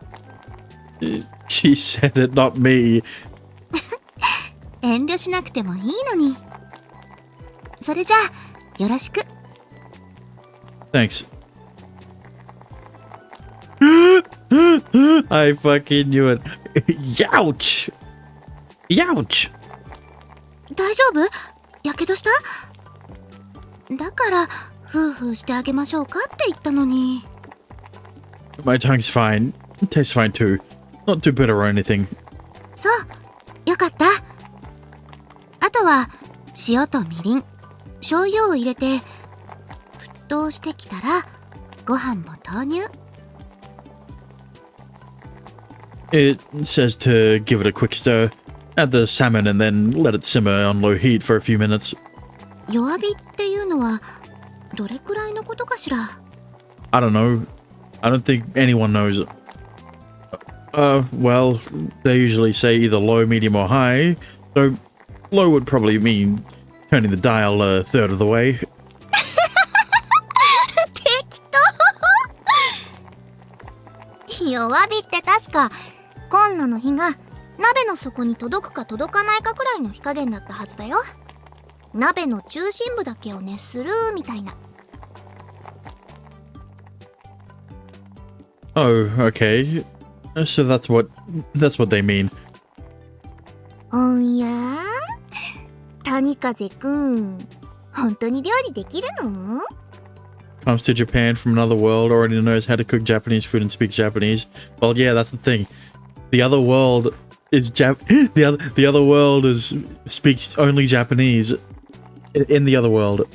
Speaker 1: She said it, not me.
Speaker 2: 遠慮しなくてもいいのに。それじゃあ、よろしく。
Speaker 1: Thanks. I fucking knew it. Youch! Youch!
Speaker 2: 大丈夫？やけどした？だから、ふーふーしてあげましょうかって言ったのに。
Speaker 1: My tongue's fine. It tastes fine too. Not too bitter or anything.
Speaker 2: そう、よかった。あとは塩とみりん、醤油を入れて沸騰してきたらご飯も投入。
Speaker 1: It says to give it a quick stir, add the salmon and then let it simmer on low heat for a few minutes.
Speaker 2: 弱火っていうのはどれくらいのことかしら。
Speaker 1: I don't know. I don't think anyone knows. Well, they usually say either low, medium or high, so low would probably mean turning the dial a third of the way.
Speaker 2: 適当。弱火って確かコンロの火が鍋の底に届くか届かないかくらいの火加減だったはずだよ。鍋の中心部だけを熱するみたいな。
Speaker 1: Oh, okay. So that's what they mean.
Speaker 2: おや？谷風くん、本当に料理できるの？
Speaker 1: Comes to Japan from another world, already knows how to cook Japanese food and speak Japanese. Well, yeah, that's the thing. The other world is the other world speaks only Japanese. In the other world,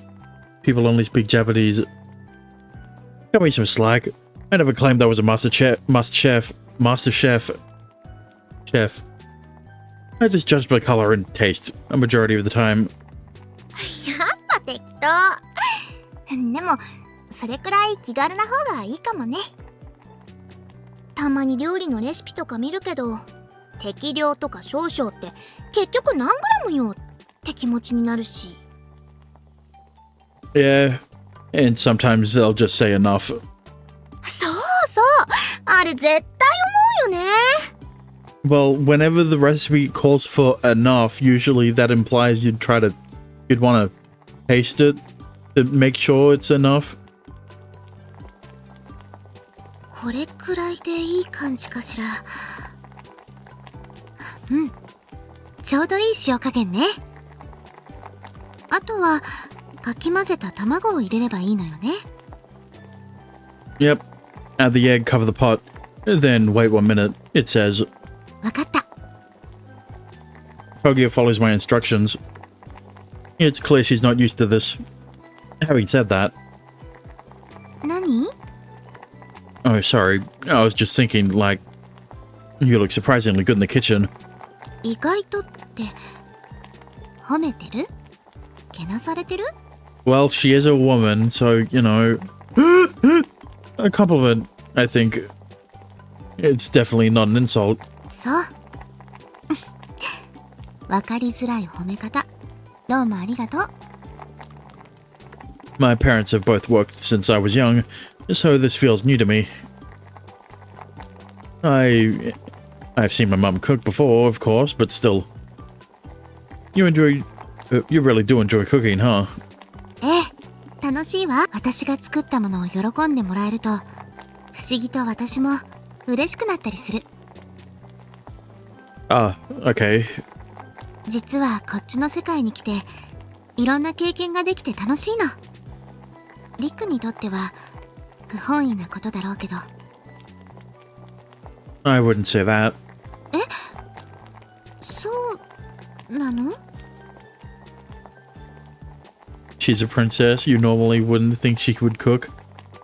Speaker 1: people only speak Japanese. Cut me some slack. I never claimed I was a master chef. I just judge by color and taste a majority of the time.
Speaker 2: やっぱ適当。でもそれくらい気軽な方がいいかもね。たまに料理のレシピとか見るけど、適量とか少々って結局何グラムよって気持ちになるし。
Speaker 1: Yeah, and sometimes they'll just say enough.
Speaker 2: そうそう、あれ絶対思うよね。
Speaker 1: Well, whenever the recipe calls for enough, usually that implies you'd want to taste it to make sure it's enough.
Speaker 2: これくらいでいい感じかしら。うん、ちょうどいい塩加減ね。あとはかき混ぜた卵を入れればいいのよね。
Speaker 1: Yep. Add the egg, cover the pot, then wait 1 minute, it says.
Speaker 2: わかった。
Speaker 1: Kogia follows my instructions. It's clear she's not used to this. Having said that...
Speaker 2: 何？
Speaker 1: Oh, sorry. I was just thinking, like... You look surprisingly good in the kitchen.
Speaker 2: 意外とって褒めてる？けなされてる？
Speaker 1: Well, she is a woman, so, you know... A compliment, I think. It's definitely not an insult.
Speaker 2: そうわかりづらい褒め方どうもありがとう
Speaker 1: My parents have both worked since I was young, so this feels new to me. I've seen my mum cook before, of course, but still. You really do enjoy cooking, huh?
Speaker 2: ええ楽しいわ私が作ったものを喜んでもらえると不思議と私も嬉しくなったりする
Speaker 1: Ah, okay.
Speaker 2: 実はこっちの世界に来ていろんな経験ができて楽しいのリックにとっては不本意なことだろうけど
Speaker 1: I wouldn't say that.
Speaker 2: そうなの
Speaker 1: She's a princess. You normally wouldn't think she would cook.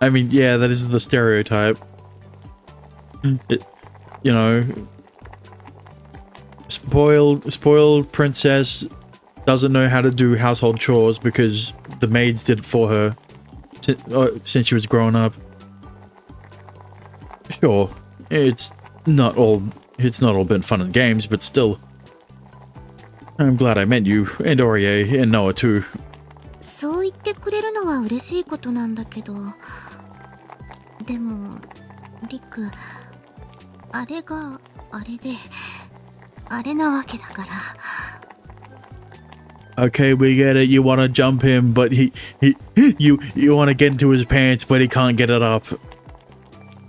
Speaker 1: I mean, yeah, that is the stereotype. You know, spoiled princess doesn't know how to do household chores because the maids did it for her since she was growing up. Sure, it's not all been fun and games, but still. I'm glad I met you, and Aurier, and Noah too.
Speaker 2: そう言ってくれるのは嬉しいことなんだけどでもリックあれがあれであれなわけだから
Speaker 1: Okay, we get it. You want to jump him, but you want to get into his pants, but he can't get it up.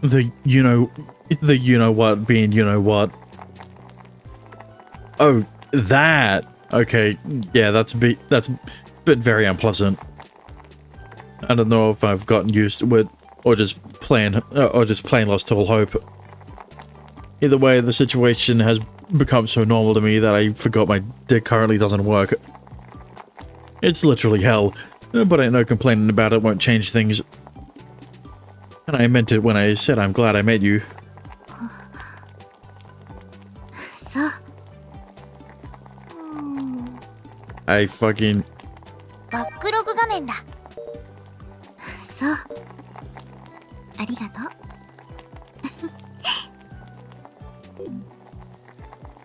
Speaker 1: The you know what being you know what. Oh, that. Okay, yeah, that's been very unpleasant. I don't know if I've gotten used to it or just plain lost all hope. Either way, the situation has become so normal to me that I forgot my dick currently doesn't work. It's literally hell, but ain't no complaining about it won't change things. And I meant it when I said I'm glad I met you.
Speaker 2: そう
Speaker 1: I fucking...
Speaker 2: バックログ画面だそうありがとう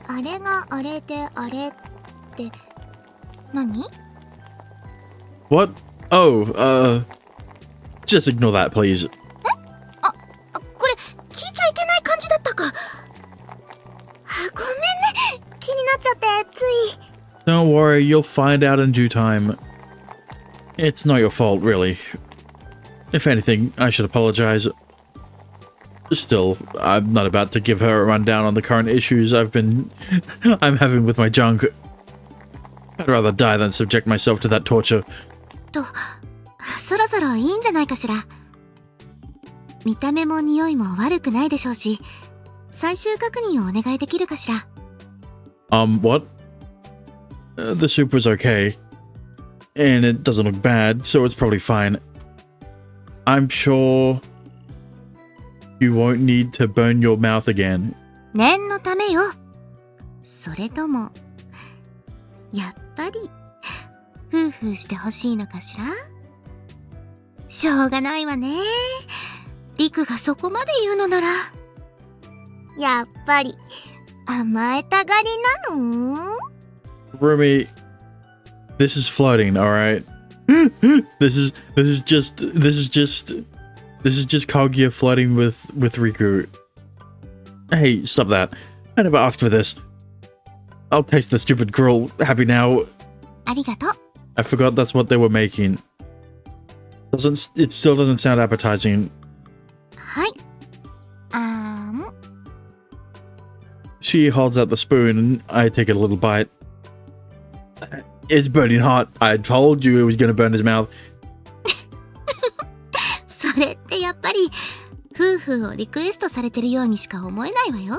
Speaker 2: あれがあれであれって何
Speaker 1: What? Oh, just ignore that, please.
Speaker 2: あこれ聞いちゃいけない感じだったかごめんね気になっちゃってつい
Speaker 1: Don't worry, you'll find out in due time. It's not your fault, really. If anything, I should apologize. Still, I'm not about to give her a rundown on the current issues I'm having with my junk. I'd rather die than subject myself to that torture.
Speaker 2: とそろそろいいんじゃないかしら見た目も匂いも悪くないでしょうし最終確認をお願いできるかしら
Speaker 1: What? The soup was okay. And it doesn't look bad, so it's probably fine. I'm sure you won't need to burn your mouth again.
Speaker 2: 念のためよそれともやっぱり夫婦してほしいのかしらしょうがないわねリクがそこまで言うのならやっぱり甘えたがりなの
Speaker 1: Rumi, this is flirting, alright? This is just Kaguya flirting with Riku. Hey, stop that. I never asked for this. I'll taste the stupid grill happy now.
Speaker 2: ありがとう
Speaker 1: I forgot that's what they were making. It still doesn't sound appetizing.
Speaker 2: はい
Speaker 1: She holds out the spoon and I take a little bite. It's burning hot. I told you it was gonna burn his mouth.
Speaker 2: それってやっぱり夫婦をリクエストされてるようにしか思えないわよ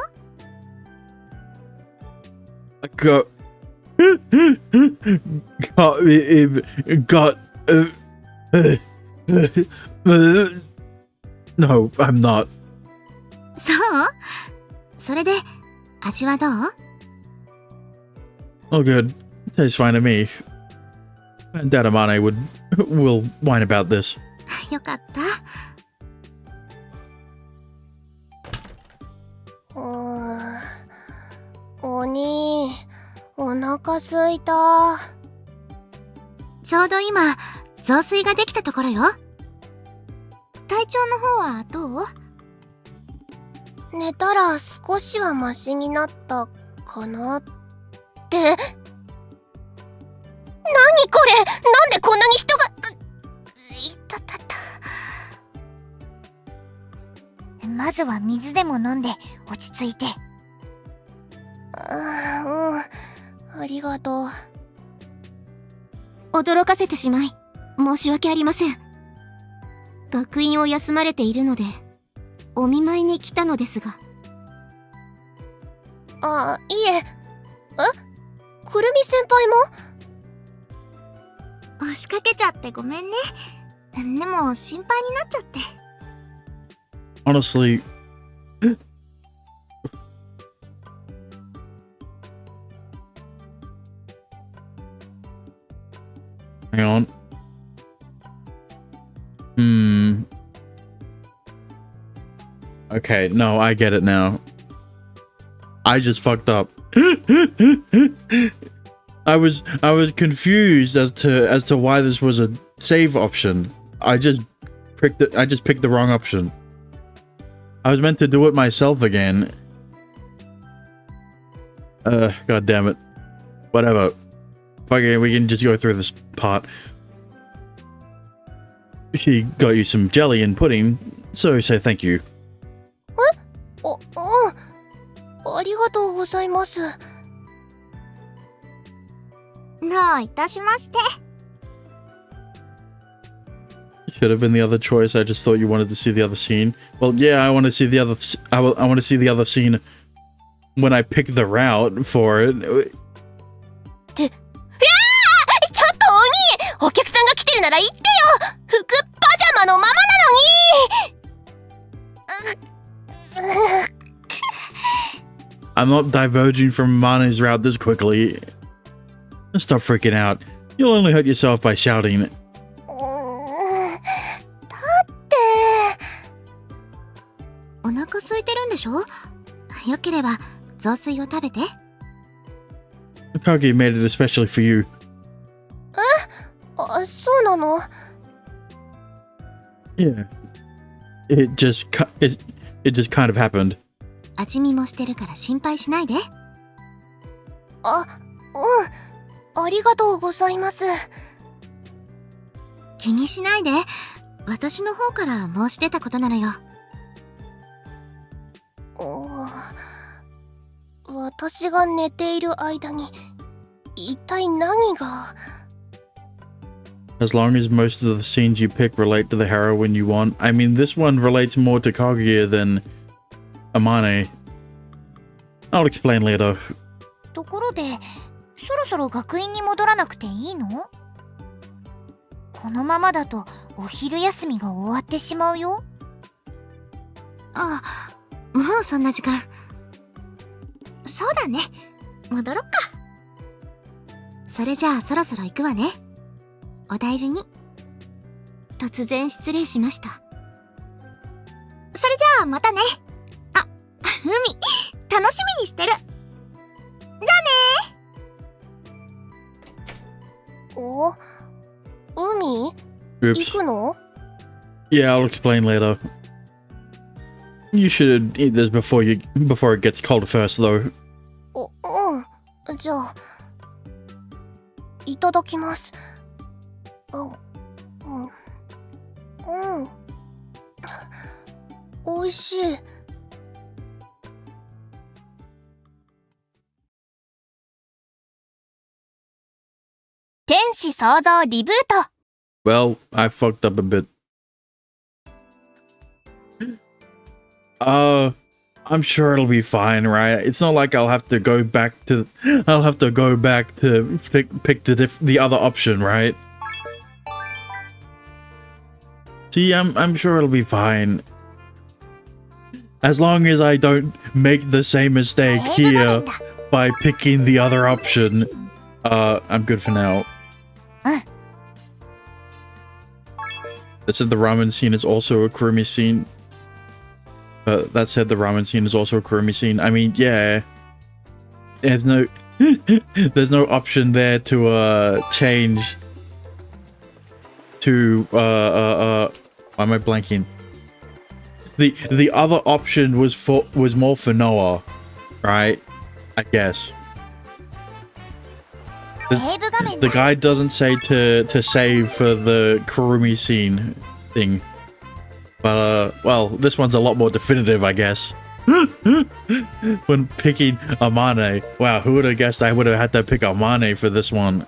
Speaker 1: No, I'm not.
Speaker 2: そうそれで味はどう
Speaker 1: Oh, good. Tastes fine to me. Dad Amane will whine about this.
Speaker 2: よかった
Speaker 4: お兄、お腹すいた。
Speaker 2: ちょうど今、雑炊ができたところよ。体調の方はどう？
Speaker 4: 寝たら少しはマシになったかなって。何これ、なんでこんなに人が。いたたた。
Speaker 2: まずは水でも飲んで落ち着いて。
Speaker 4: ありがとう。
Speaker 2: 驚かせてしまい申し訳ありません。学院を休まれているのでお見舞いに来たのですが。
Speaker 4: いえ。くるみ先輩も？
Speaker 2: 押しかけちゃってごめんね。でも心配になっちゃって。
Speaker 1: Honestly, hang on. Okay, no, I get it now. I just fucked up. I was confused as to why this was a save option. I just picked the wrong option. I was meant to do it myself again. God damn it. Whatever. Fuck it, we can just go through this part. She got you some jelly and pudding, so say thank you.
Speaker 4: ありがとうございます。
Speaker 2: どういたしまして。
Speaker 1: Should have been the other choice. I just thought you wanted to see the other scene. Well, yeah, I want to see the other. I want to see the other scene when I pick the route for it.
Speaker 4: ちょっとお兄、お客さんが来てるなら言ってよ。服パジャマのままなのに。
Speaker 1: I'm not diverging from Mane's route this quickly. Stop freaking out. You'll only hurt yourself by shouting.
Speaker 4: だって
Speaker 2: お腹空いてるんでしょ？よければ雑炊を食べて。
Speaker 1: Kagi made it especially for you.
Speaker 4: そうなの？
Speaker 1: Yeah. It just kind of happened.
Speaker 2: 味見もしてるから心配しないで。
Speaker 4: ありがとうございます。
Speaker 2: 気にしないで。私の方から申し出たことなのよ。
Speaker 4: 私が寝ている間に一体何が。
Speaker 1: As long as most of the scenes you pick relate to the heroine you want. I mean, this one relates more to Kaguya than Amane. I'll explain later.
Speaker 2: ところで、そろそろ学院に戻らなくていいの？このままだとお昼休みが終わってしまうよ。あ、もうそんな時間。そうだね。戻ろっか。それじゃあそろそろ行くわね。お大事に。突然失礼しました。それじゃあまたね。あ、海、楽しみにしてる。じゃあね。
Speaker 4: 海？
Speaker 1: Oops.
Speaker 4: 行くの？
Speaker 1: Yeah, I'll explain later. You should eat this before it gets cold first, though.
Speaker 4: じゃあいただきます。おいしい。天使創造リブート。
Speaker 1: Well, I fucked up a bit. I'm sure it'll be fine, right? It's not like I'll have to go back to pick the other option, right? See, I'm sure it'll be fine. As long as I don't make the same mistake here by picking the other option, I'm good for now. That said, the ramen scene is also a Kurumi scene. That said, the ramen scene is also a Kurumi scene. I mean, yeah. there's no there's no option there to change to why am I blanking? The other option was more for Noah, right? I guess.
Speaker 2: セーブ画面
Speaker 1: The
Speaker 2: だ
Speaker 1: guy doesn't say to save for the Kurumi scene thing. But well, this one's a lot more definitive, I guess. When picking Amane. Wow, who would have guessed I would have had to pick Amane for this one?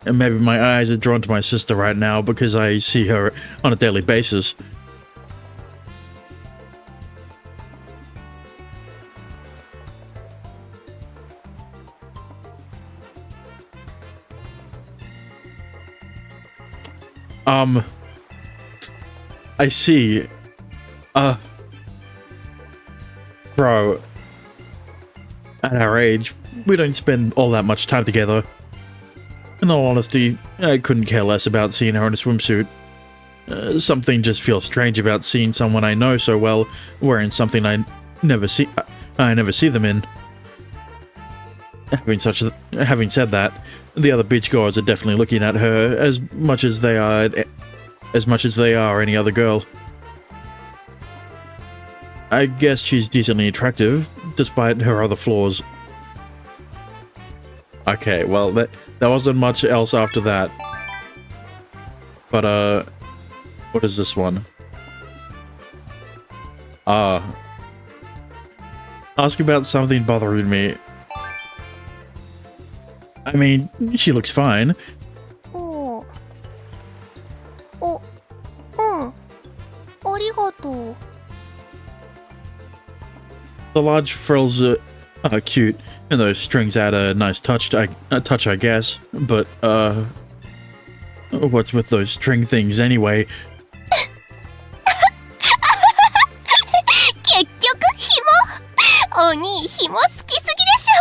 Speaker 1: And maybe my eyes are drawn to my sister right now because I see her on a daily basis. I see. Bro, at our age, we don't spend all that much time together. In all honesty, I couldn't care less about seeing her in a swimsuit. Something just feels strange about seeing someone I know so well wearing something I never see them in. Having said that, the other beachgoers are definitely looking at her as much as they are any other girl. I guess she's decently attractive, despite her other flaws. Okay, well, there wasn't much else after that. But, what is this one? Ask about something bothering me. I mean, she looks fine.
Speaker 4: おうおうんありがとう
Speaker 1: The large frills are cute, and those strings add a nice touch, I guess. But, what's with those string things anyway?
Speaker 4: 結局紐お兄紐好きすぎでしょ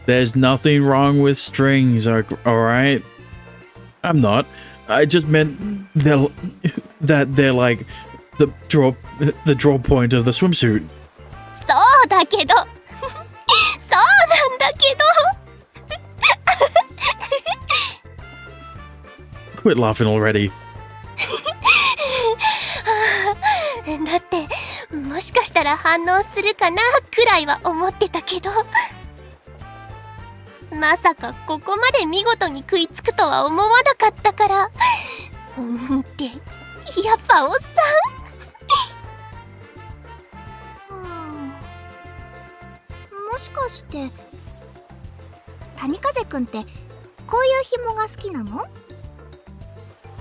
Speaker 1: There's nothing wrong with strings, alright? I'm not. I just meant that they're like the draw point of the swimsuit.
Speaker 4: そうだけどそうなんだけど
Speaker 1: Quit laughing already.
Speaker 4: だってもしかしたら反応するかなくらいは思ってたけどまさかここまで見事に食いつくとは思わなかったからお兄ってやっぱおっさん
Speaker 2: もしかして谷風くんってこういう紐が好きなの？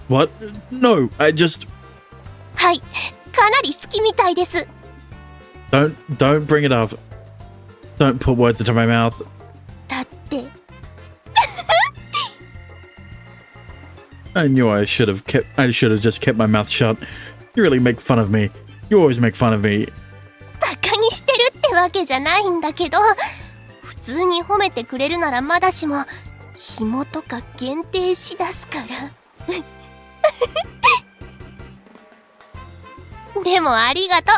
Speaker 1: What? No, I just...
Speaker 4: はいかなり好きみたいです
Speaker 1: Don't bring it up. Don't put words into my mouth.
Speaker 4: だって
Speaker 1: I knew I should have just kept my mouth shut. You really make fun of me. You always make fun of me.
Speaker 4: バカにしてるってわけじゃないんだけど普通に褒めてくれるならまだしも紐とか限定しだすからでもありがとう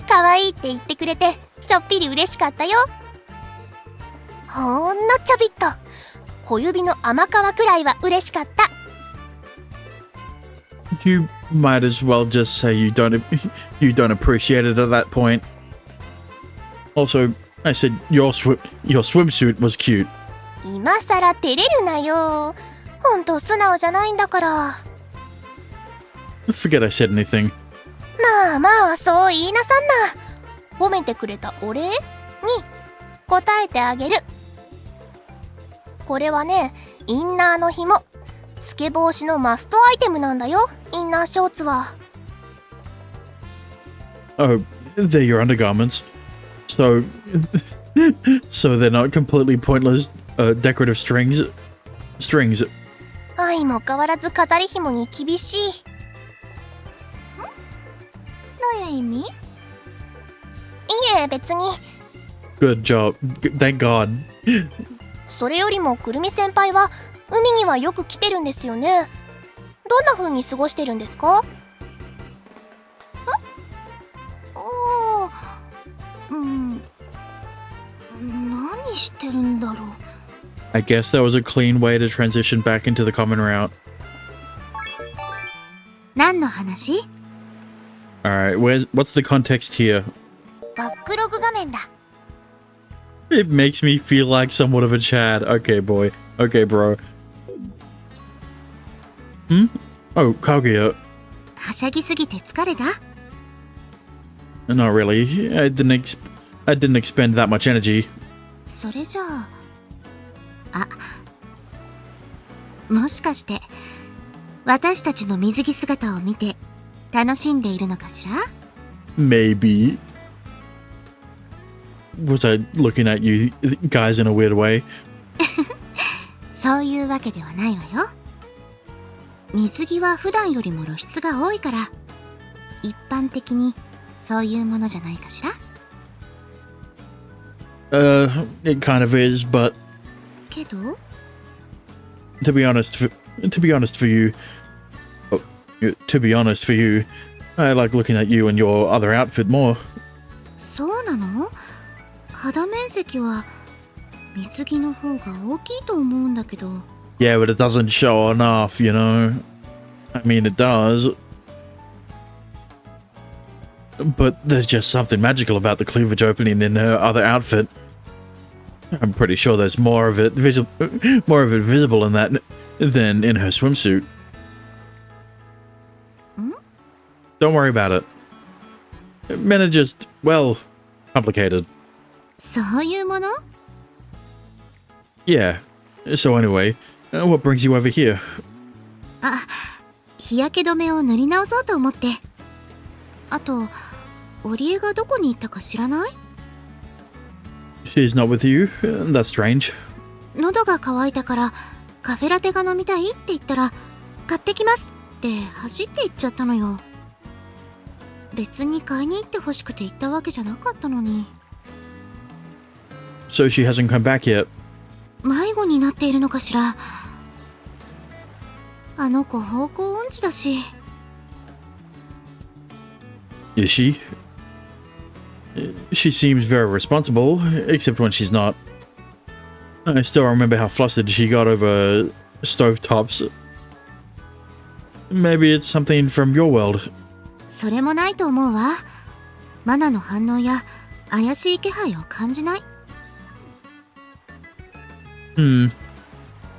Speaker 4: 可愛いって言ってくれてちょっぴり嬉しかったよほんのちょびっと小指の甘皮くらいは嬉しかった
Speaker 1: You might as well just say you don't appreciate it at that point. Also, I said your swimsuit was cute.
Speaker 4: 今さら照れるなよほんと素直じゃないんだから
Speaker 1: Forget I said anything.
Speaker 4: まあまあそう言いなさんな褒めてくれたお礼に答えてあげるこれはねインナーの紐スケ防止のマストアイテムなんだよインナーショーツは
Speaker 1: Oh, they're your undergarments. So they're not completely pointless decorative strings.
Speaker 4: 相も変わらず飾り紐に厳しい
Speaker 2: どういう意味？
Speaker 4: いえ別に
Speaker 1: Good job. Thank God.
Speaker 4: それよりもくるみ先輩は海にはよく来てるんですよねどんな風に過ごしてるんですか
Speaker 2: おー
Speaker 4: 何してるんだろう。
Speaker 1: I guess that was a clean way to transition back into the common route.
Speaker 2: 何の話？
Speaker 1: Alright, what's the context here?
Speaker 2: バックログ画面だ。
Speaker 1: It makes me feel like somewhat of a Chad. Okay, boy. Okay, bro. Oh, Kaguya.
Speaker 2: はしゃぎすぎて疲れた？
Speaker 1: Not really. I didn't expend that much energy.
Speaker 2: それじゃあ。もしかして私たちの水着姿を見て楽しんでいるのかしら？
Speaker 1: Maybe. Was I looking at you guys in a weird way?
Speaker 2: そういうわけではないわよ。水着は普段よりも露出が多いから一般的にそういうものじゃないかしら？
Speaker 1: It kind of is, but
Speaker 2: けど
Speaker 1: to be honest for you, I like looking at you in your other outfit more.
Speaker 2: そうなの？肌面積は水着の方が大きいと思うんだけど。
Speaker 1: Yeah, but it doesn't show enough, you know. I mean, it does. But there's just something magical about the cleavage opening in her other outfit. I'm pretty sure there's more of it visible in that than in her swimsuit. Don't worry about it. Men are just, well, complicated.
Speaker 2: そういうもの？
Speaker 1: Yeah. So anyway, what brings you over here?
Speaker 2: 日焼け止めを塗り直そうと思って。あと、織江がどこに行ったか知らない？
Speaker 1: She's not with you? That's strange.
Speaker 2: 喉が渇いたからカフェラテが飲みたいって言ったら買ってきますって走って行っちゃったのよ。別に買いに行ってほしくて行ったわけじゃなかったのに。
Speaker 1: So she hasn't come back yet.
Speaker 2: 迷子になっているのかしら。あの子方向音痴だし。
Speaker 1: Is she? She seems very responsible, except when she's not. I still remember how flustered she got over stovetops. Maybe it's something from your world.
Speaker 2: それもないと思うわ。マナの反応や怪しい気配を感じない。
Speaker 1: I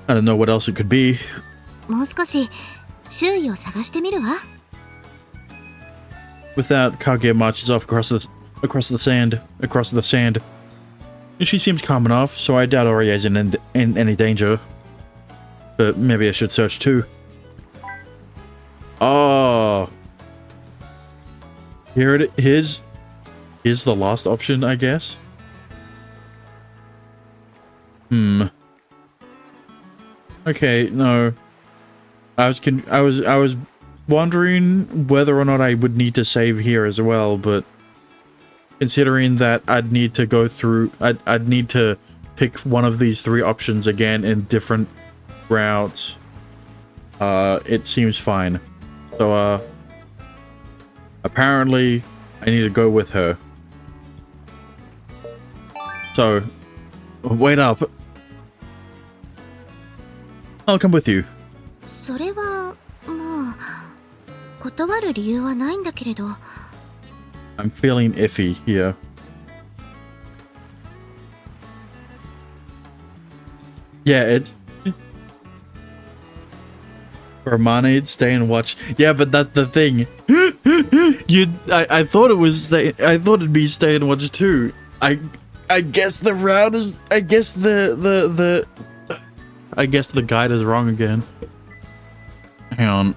Speaker 1: don't know what else it could be.
Speaker 2: もう少し周囲を探してみるわ。
Speaker 1: With that, Kaguya marches off across the sand. She seems calm enough, so I doubt Ori is in any danger. But maybe I should search too. Oh. Here's the last option, I guess. Okay, no. I was wondering whether or not I would need to save here as well, but considering that I'd need to go through, I'd need to pick one of these three options again in different routes. It seems fine. So, apparently I need to go with her. So, wait up. I'll come with you.
Speaker 2: それはまあ断る理由はないんだけれど。
Speaker 1: I'm feeling iffy here. Yeah, it's Hermione, stay and watch. Yeah, but that's the thing. I thought it was I thought it'd be stay and watch too. I guess the route is I guess the guide is wrong again. Hang on.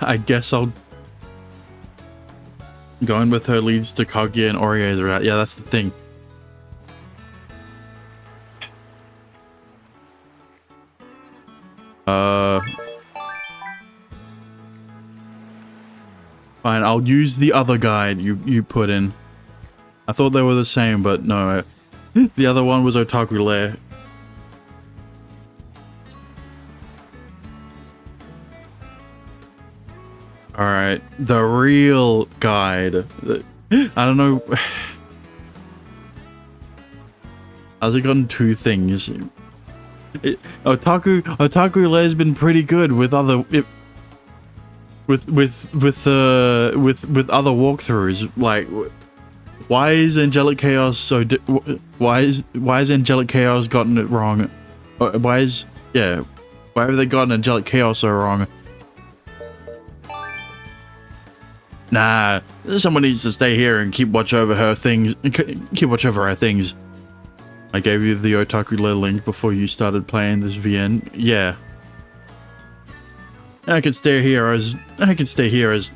Speaker 1: I guess I'll going with her leads to Kaguya and Orie's route. Yeah, that's the thing. Fine, I'll use the other guide you put in. I thought they were the same, but no. The other one was Otaku Lair. Alright, the real guide. I don't know. How's it gotten two things? Otaku Lair's been pretty good with other with other walkthroughs. Like, why is Angelic Chaos so? Why is Angelic Chaos gotten it wrong? Why have they gotten Angelic Chaos so wrong? Nah, someone needs to stay here and keep watch over her things. Keep watch over our things. I gave you the Otaku Lair link before you started playing this VN. Yeah. I can stay here as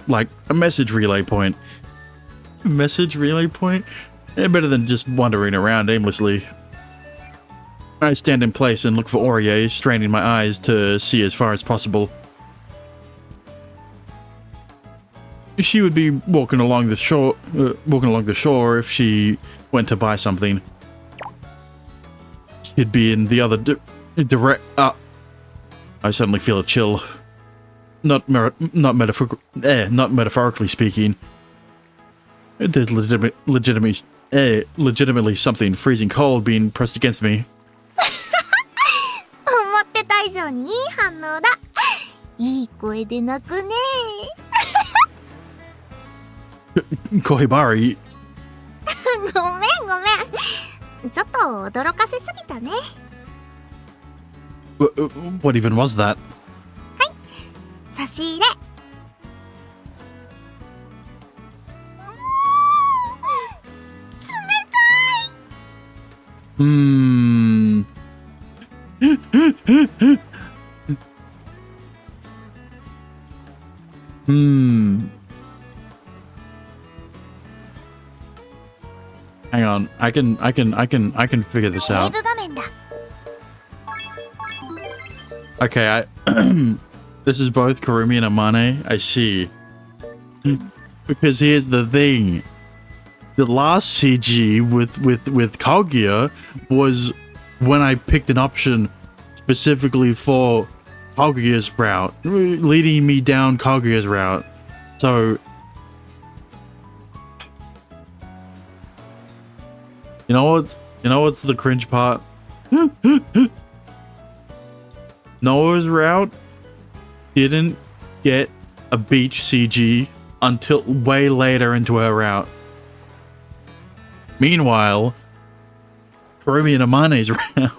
Speaker 1: like a message relay point. Message relay point? Better than just wandering around aimlessly. I stand in place and look for Orie, straining my eyes to see as far as possible. She would be walking along the shore if she went to buy something. She'd be in the other direct. I suddenly feel a chill. Not metaphorically speaking. There's legitimately something freezing cold being pressed against me.
Speaker 2: 思ってた以上にいい反応だ。いい声で泣くね。
Speaker 1: Kohibari.
Speaker 2: ごめん。ちょっと驚かせすぎたね。
Speaker 1: What even was that?
Speaker 2: 差し入れ。冷たい。
Speaker 1: Hang on, I can figure this
Speaker 2: セー
Speaker 1: out.
Speaker 2: ブ画面だ。
Speaker 1: Okay, this is both Kurumi and Amane. I see. Because here's the thing. The last CG with Kaguya was when I picked an option specifically for Kaguya's route, leading me down Kaguya's route. So, you know what's the cringe part? Noah's route didn't get a beach CG until way later into her route. Meanwhile, Kurumi and Amane's route.
Speaker 2: やっ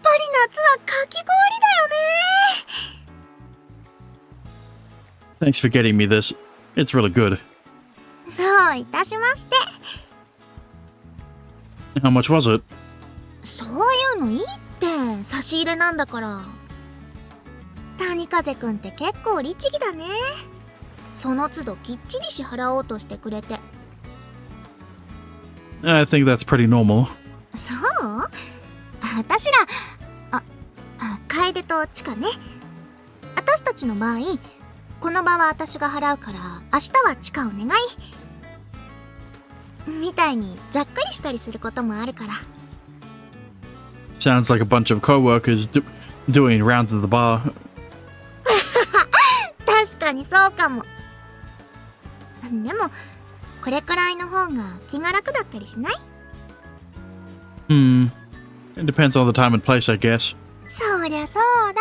Speaker 2: ぱり夏はかき氷だよね。
Speaker 1: Thanks for getting me this. It's really good.
Speaker 2: どういたしまして。
Speaker 1: How much was it?
Speaker 2: そういうのいいって差し入れなんだから。谷風くんって結構律儀だね。その都度きっちり支払おうとしてくれて。
Speaker 1: I think that's pretty normal.
Speaker 2: そう？私ら、楓とチカね。私たちの場合、この場は私が払うから明日はチカお願い。みたいにざっくりしたりすることもあるから。
Speaker 1: Sounds like a bunch of co-workers doing rounds of the bar.
Speaker 2: 確かにそうかも。でもこれくらいの方が気が楽だったりしない？
Speaker 1: It depends on the time and place, I guess.
Speaker 2: そりゃそうだ。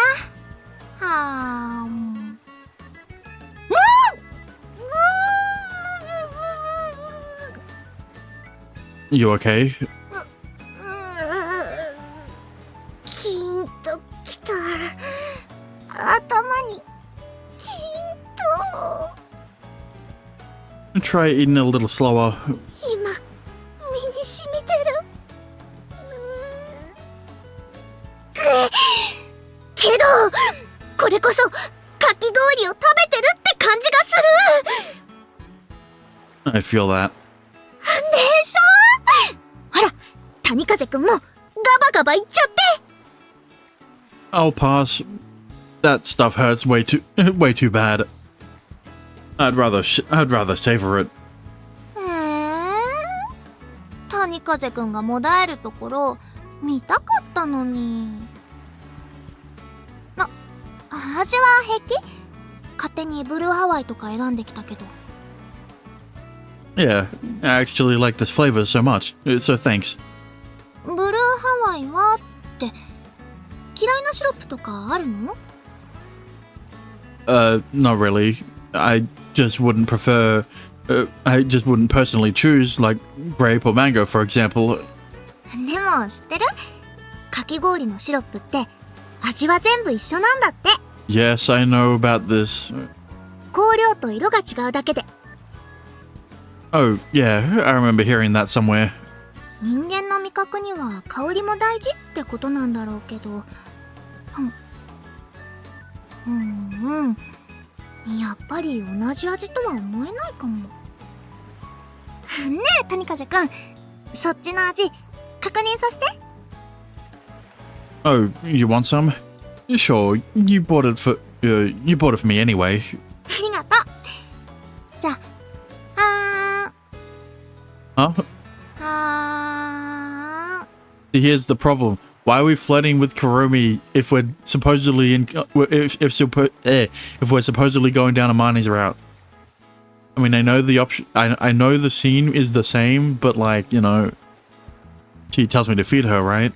Speaker 2: はーん。
Speaker 1: You okay?
Speaker 2: キーンときた。頭にキーンと。
Speaker 1: Try eating a little slower.
Speaker 2: 今身に染みてる。けどこれこそかき氷を食べてるって感じがする。
Speaker 1: I feel that.
Speaker 2: でしょ。ほら谷風くんもガバガバいっちゃって。
Speaker 1: I'll pass. That stuff hurts way too bad. I'd rather savor it.
Speaker 2: へえ、谷風くんがもだえるところ見たかったのに。味は平気？勝手にブルーハワイとか選んできたけど。
Speaker 1: Yeah, I actually like this flavor so much, so thanks.
Speaker 2: ブルーハワイはって嫌いなシロップとかあるの？
Speaker 1: Not really. I just wouldn't personally choose, like, grape or mango, for example.
Speaker 2: でも知ってる？かき氷のシロップって味は全部一緒なんだって。
Speaker 1: Yes, I know about this.
Speaker 2: 香料と色が違うだけで。
Speaker 1: Oh, yeah, I remember hearing that somewhere.
Speaker 2: 人間の味覚には香りも大事ってことなんだろうけど。やっぱり同じ味とは思えないかも。ねえ、谷風くん、そっちの味確認させて。
Speaker 1: Oh, you want some? Sure, you bought it for me anyway.
Speaker 2: ありがとう。じゃあ、
Speaker 1: Huh?
Speaker 2: はー。
Speaker 1: Here's the problem. Why are we flirting with Kurumi if we're supposedly if we're supposedly going down Amani's route? I mean, I know the option. I know the scene is the same, but like, you know, she tells me to feed her, right?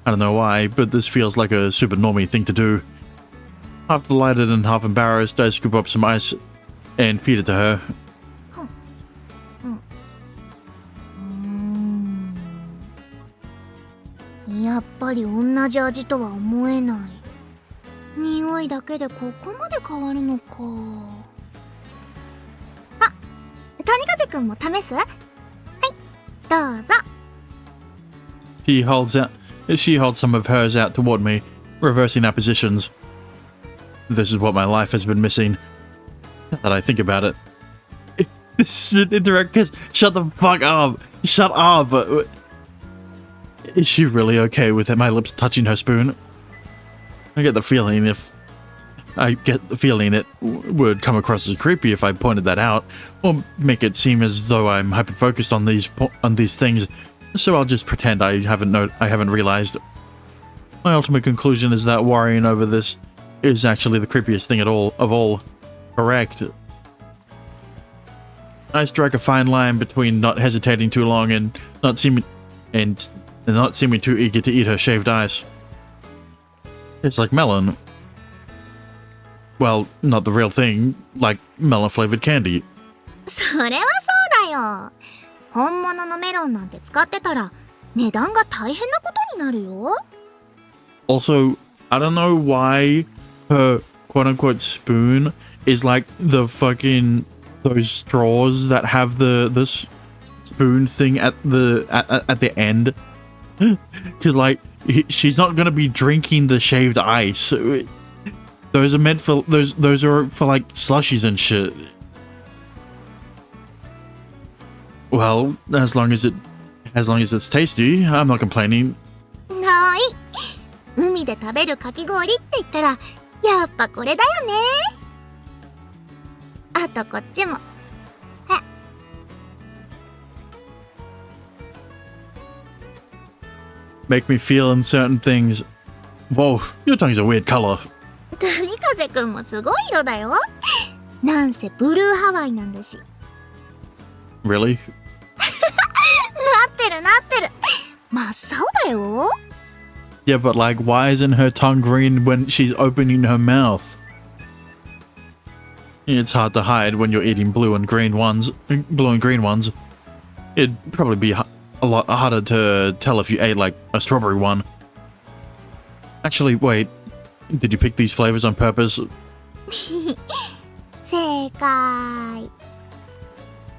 Speaker 1: I don't know why, but this feels like a super normie thing to do. Half delighted and half embarrassed, I scoop up some ice and feed it to her.
Speaker 2: やっぱり同じ味とは思えない。匂いだけでここまで変わるのか。あ、谷風くんも試す？はい、どうぞ。
Speaker 1: She holds some of hers out toward me, reversing our positions. This is what my life has been missing. Now that I think about it. Indirect kiss. Shut the fuck up. Shut up. Is she really okay with my lips touching her spoon? I get the feeling it would come across as creepy if I pointed that out, or make it seem as though I'm hyper-focused on these things. So I'll just pretend I haven't realized. My ultimate conclusion is that worrying over this is actually the creepiest thing of all. Correct. I strike a fine line between not hesitating too long and not seeming too eager to eat her shaved ice. It's like melon. Well, not the real thing, like melon-flavored candy.
Speaker 2: それはそうだよ。本物のメロンなんて使ってたら値段が大変なことになるよ。
Speaker 1: Also, I don't know why her quote-unquote spoon is like the fucking those straws that have this spoon thing at the end. Cause like she's not gonna be drinking the shaved ice. Those are meant for those are for like slushies and shit. Well, as long as it's tasty, I'm not complaining.
Speaker 2: はーい。海で食べるかき氷って言ったらやっぱこれだよね。あとこっちも。
Speaker 1: Make me feel in certain things. Whoa, your tongue's a weird color.
Speaker 2: 谷風くんもすごい色だよ。なんせブルーハワイなんだし。
Speaker 1: Really?
Speaker 2: なってる。真っ青だよ。
Speaker 1: Yeah, but like, why isn't her tongue green when she's opening her mouth? It's hard to hide when you're eating blue and green ones. It'd probably be a lot harder to tell if you ate like a strawberry one. Actually, wait. Did you pick these flavors on purpose?
Speaker 2: 正解。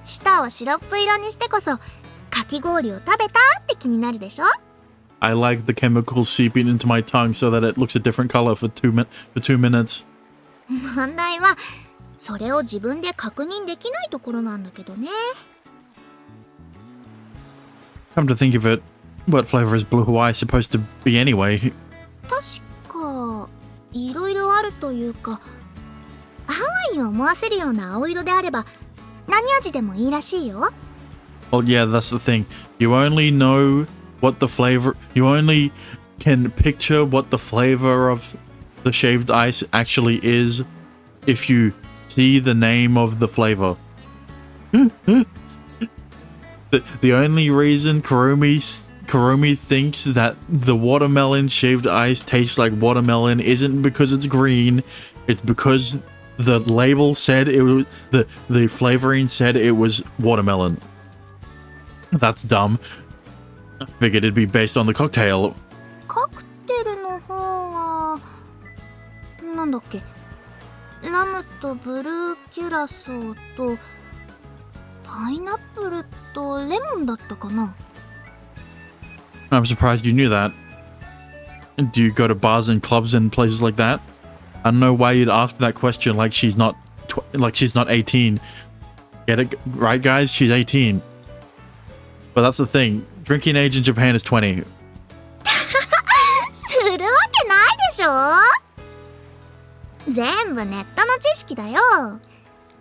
Speaker 2: 舌をシロップ色にしてこそかき氷を食べたって気になるでしょ。
Speaker 1: I like the chemicals seeping into my tongue so that it looks a different color for 2 minutes.
Speaker 2: 問題はそれを自分で確認できないところなんだけどね。
Speaker 1: Come to think of it, what flavor is Blue Hawaii supposed to be anyway?
Speaker 2: 確かいろいろあるというか、ハワインを思わせるような青色であれば何味でもいいらしいよ。
Speaker 1: Well, yeah, that's the thing. You only know what the flavor. You only can picture what the flavor of the shaved ice actually is if you see the name of the flavor. The only reason Kurumi thinks that the watermelon shaved ice tastes like watermelon isn't because it's green. It's because the label said it was the flavoring said it was watermelon. That's dumb. I figured it'd be based on the cocktail.
Speaker 2: カクテルの方はなんだっけ、ラムとブルーキュラソーとパイナップルとレモンだったかな。
Speaker 1: I'm surprised you knew that. Do you go to bars and clubs and places like that? I don't know why you'd ask that question like she's not 18. Get it right, guys? She's 18. But that's the thing. Drinking age in Japan is 20.
Speaker 2: するわけないでしょ。全部ネットの知識だよ。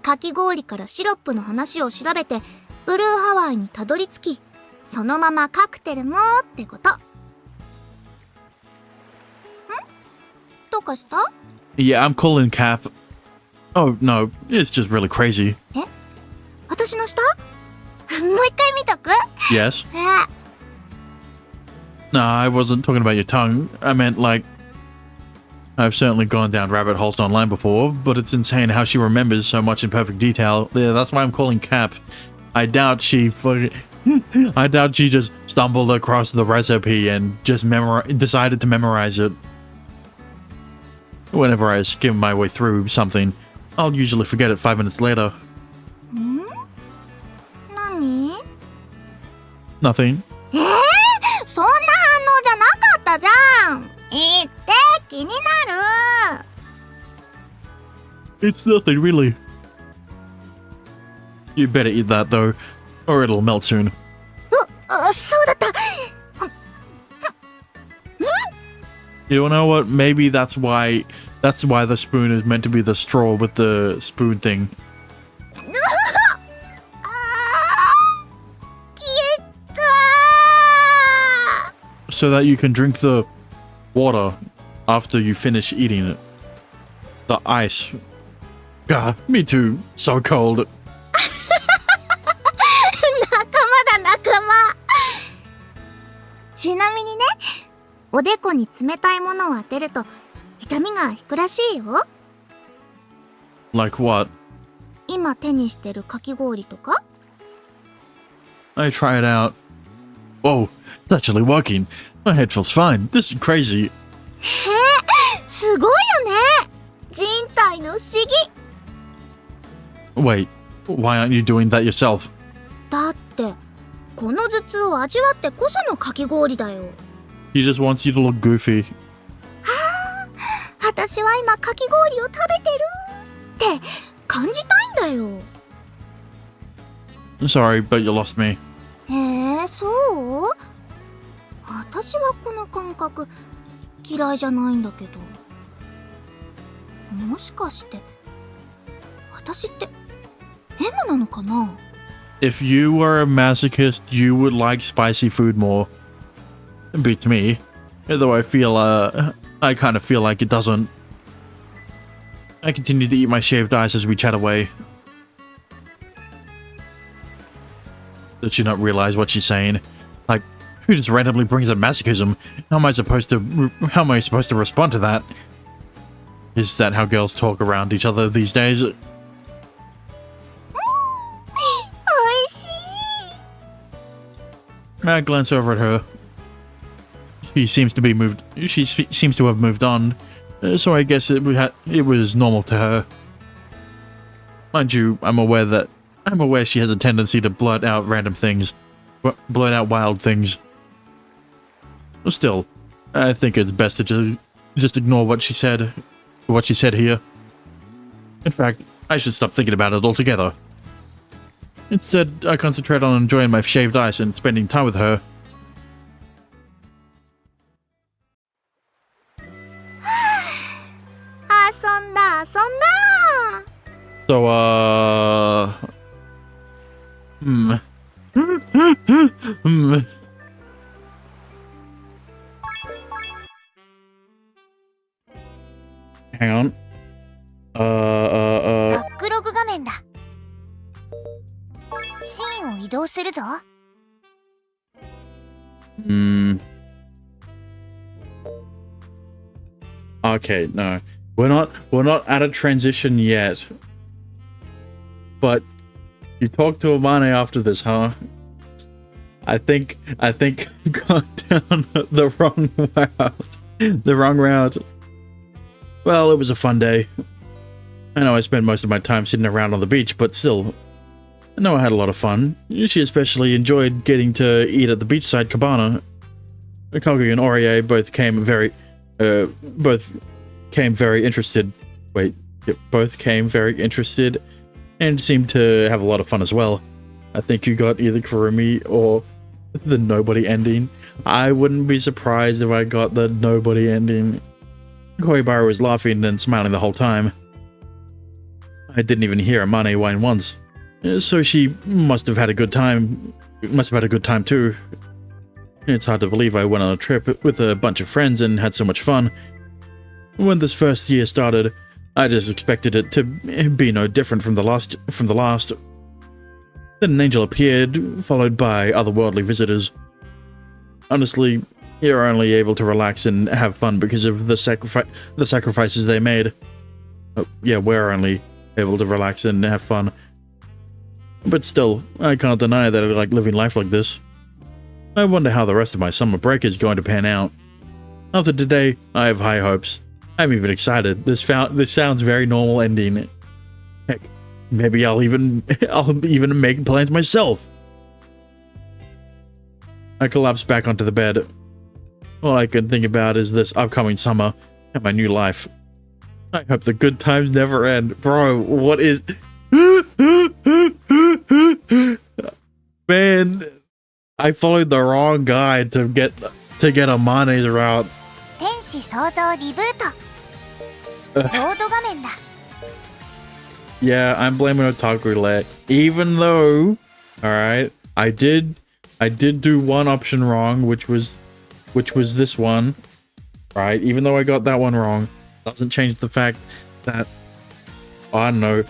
Speaker 2: かき氷からシロップの話を調べてブルーハワイにたどり着き、そのままカクテルもってこと。ん？どうかした？
Speaker 1: Yeah, I'm calling Cap. Oh, no. It's just really crazy.
Speaker 2: え？私の下？もう一回見とく？
Speaker 1: Yes? No, I wasn't talking about your tongue. I meant, like... I've certainly gone down rabbit holes online before, but it's insane how she remembers so much in perfect detail. Yeah, that's why I'm calling Cap. I doubt she just stumbled across the recipe and just decided to memorize it. Whenever I skim my way through something, I'll usually forget it 5 minutes later.
Speaker 2: 何？
Speaker 1: Nothing.
Speaker 2: そんな反応じゃなかったじゃん。言って気になる。
Speaker 1: It's nothing, really. You better eat that, though, or it'll melt soon.
Speaker 2: そうだった。
Speaker 1: You know what? Maybe that's why the spoon is meant to be the straw with the spoon thing.
Speaker 2: 消えた。
Speaker 1: So that you can drink the water after you finish eating it. The ice. God, me too. So cold.
Speaker 2: 仲間だ仲間。ちなみにね、おでこに冷たいものを当てると痛みが引くらしいよ。
Speaker 1: Like what?
Speaker 2: 今手にしてるかき氷とか？
Speaker 1: I try it out. Whoa, it's actually working. My head feels fine. This is crazy.
Speaker 2: すごいよね。人体の不思議。
Speaker 1: Wait, why aren't you doing that yourself?
Speaker 2: だってこの頭痛を味わってこそのかき氷だよ。
Speaker 1: He just wants you to look goofy.
Speaker 2: 私は今かき氷を食べてるって感じたいんだよ。
Speaker 1: Sorry, but you lost me.
Speaker 2: そう？私はこの感覚嫌いじゃないんだけど。もしかして私って M なのかな？
Speaker 1: If you were a masochist, you would like spicy food more. It beats me. Though I kind of feel like it doesn't. I continue to eat my shaved ice as we chat away. Does she not realize what she's saying? Like, who just randomly brings up masochism? How am I supposed to respond to that? Is that how girls talk around each other these days?
Speaker 2: おいしい。
Speaker 1: I glance over at her. She seems to have moved on, so I guess it was normal to her. Mind you, I'm aware she has a tendency to blurt out random things, blurt out wild things. Still, I think it's best to just ignore what she said here. In fact, I should stop thinking about it altogether. Instead, I concentrate on enjoying my shaved ice and spending time with her.
Speaker 2: 遊んだ。
Speaker 1: So, Hang on.
Speaker 2: バックログ画面だ。シーンを移動するぞ。
Speaker 1: Okay, no. We're not at a transition yet. But you talked to Amane after this, huh? I think I've gone down the wrong route. The wrong route. Well, it was a fun day. I know I spent most of my time sitting around on the beach, but still, I know I had a lot of fun. She especially enjoyed getting to eat at the beachside cabana. Kogi and Orie both came very interested. Wait, yep, both came very interested and seemed to have a lot of fun as well. I think you got either Kurumi or the nobody ending. I wouldn't be surprised if I got the nobody ending. Koibara was laughing and smiling the whole time. I didn't even hear Amane whine once. So she must have had a good time. Too. It's hard to believe I went on a trip with a bunch of friends and had so much fun. When this first year started, I just expected it to be no different from the last. Then an angel appeared, followed by otherworldly visitors. Honestly, you're only able to relax and have fun because of the sacrifices they made. Oh, yeah, we're only able to relax and have fun. But still, I can't deny that I like living life like this. I wonder how the rest of my summer break is going to pan out. After today, I have high hopes. I'm even excited. This sounds very normal ending. Heck, maybe I'll even make plans myself. I collapsed back onto the bed. All I can think about is this upcoming summer and my new life. I hope the good times never end. Bro, what is... Man, I followed the wrong guide to get Amane's route.
Speaker 2: 天使創造リブート。ロード画面だ。
Speaker 1: Yeah, I'm blaming Otaku Roulette. Even though, alright, I did do one option wrong, which was this one. Right? Even though I got that one wrong, doesn't change the fact that, I don't know,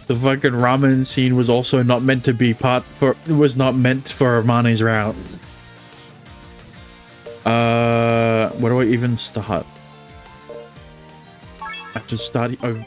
Speaker 1: the fucking ramen scene was also not meant to be was not meant for Amane's route. Where do I even start? After starting, oh.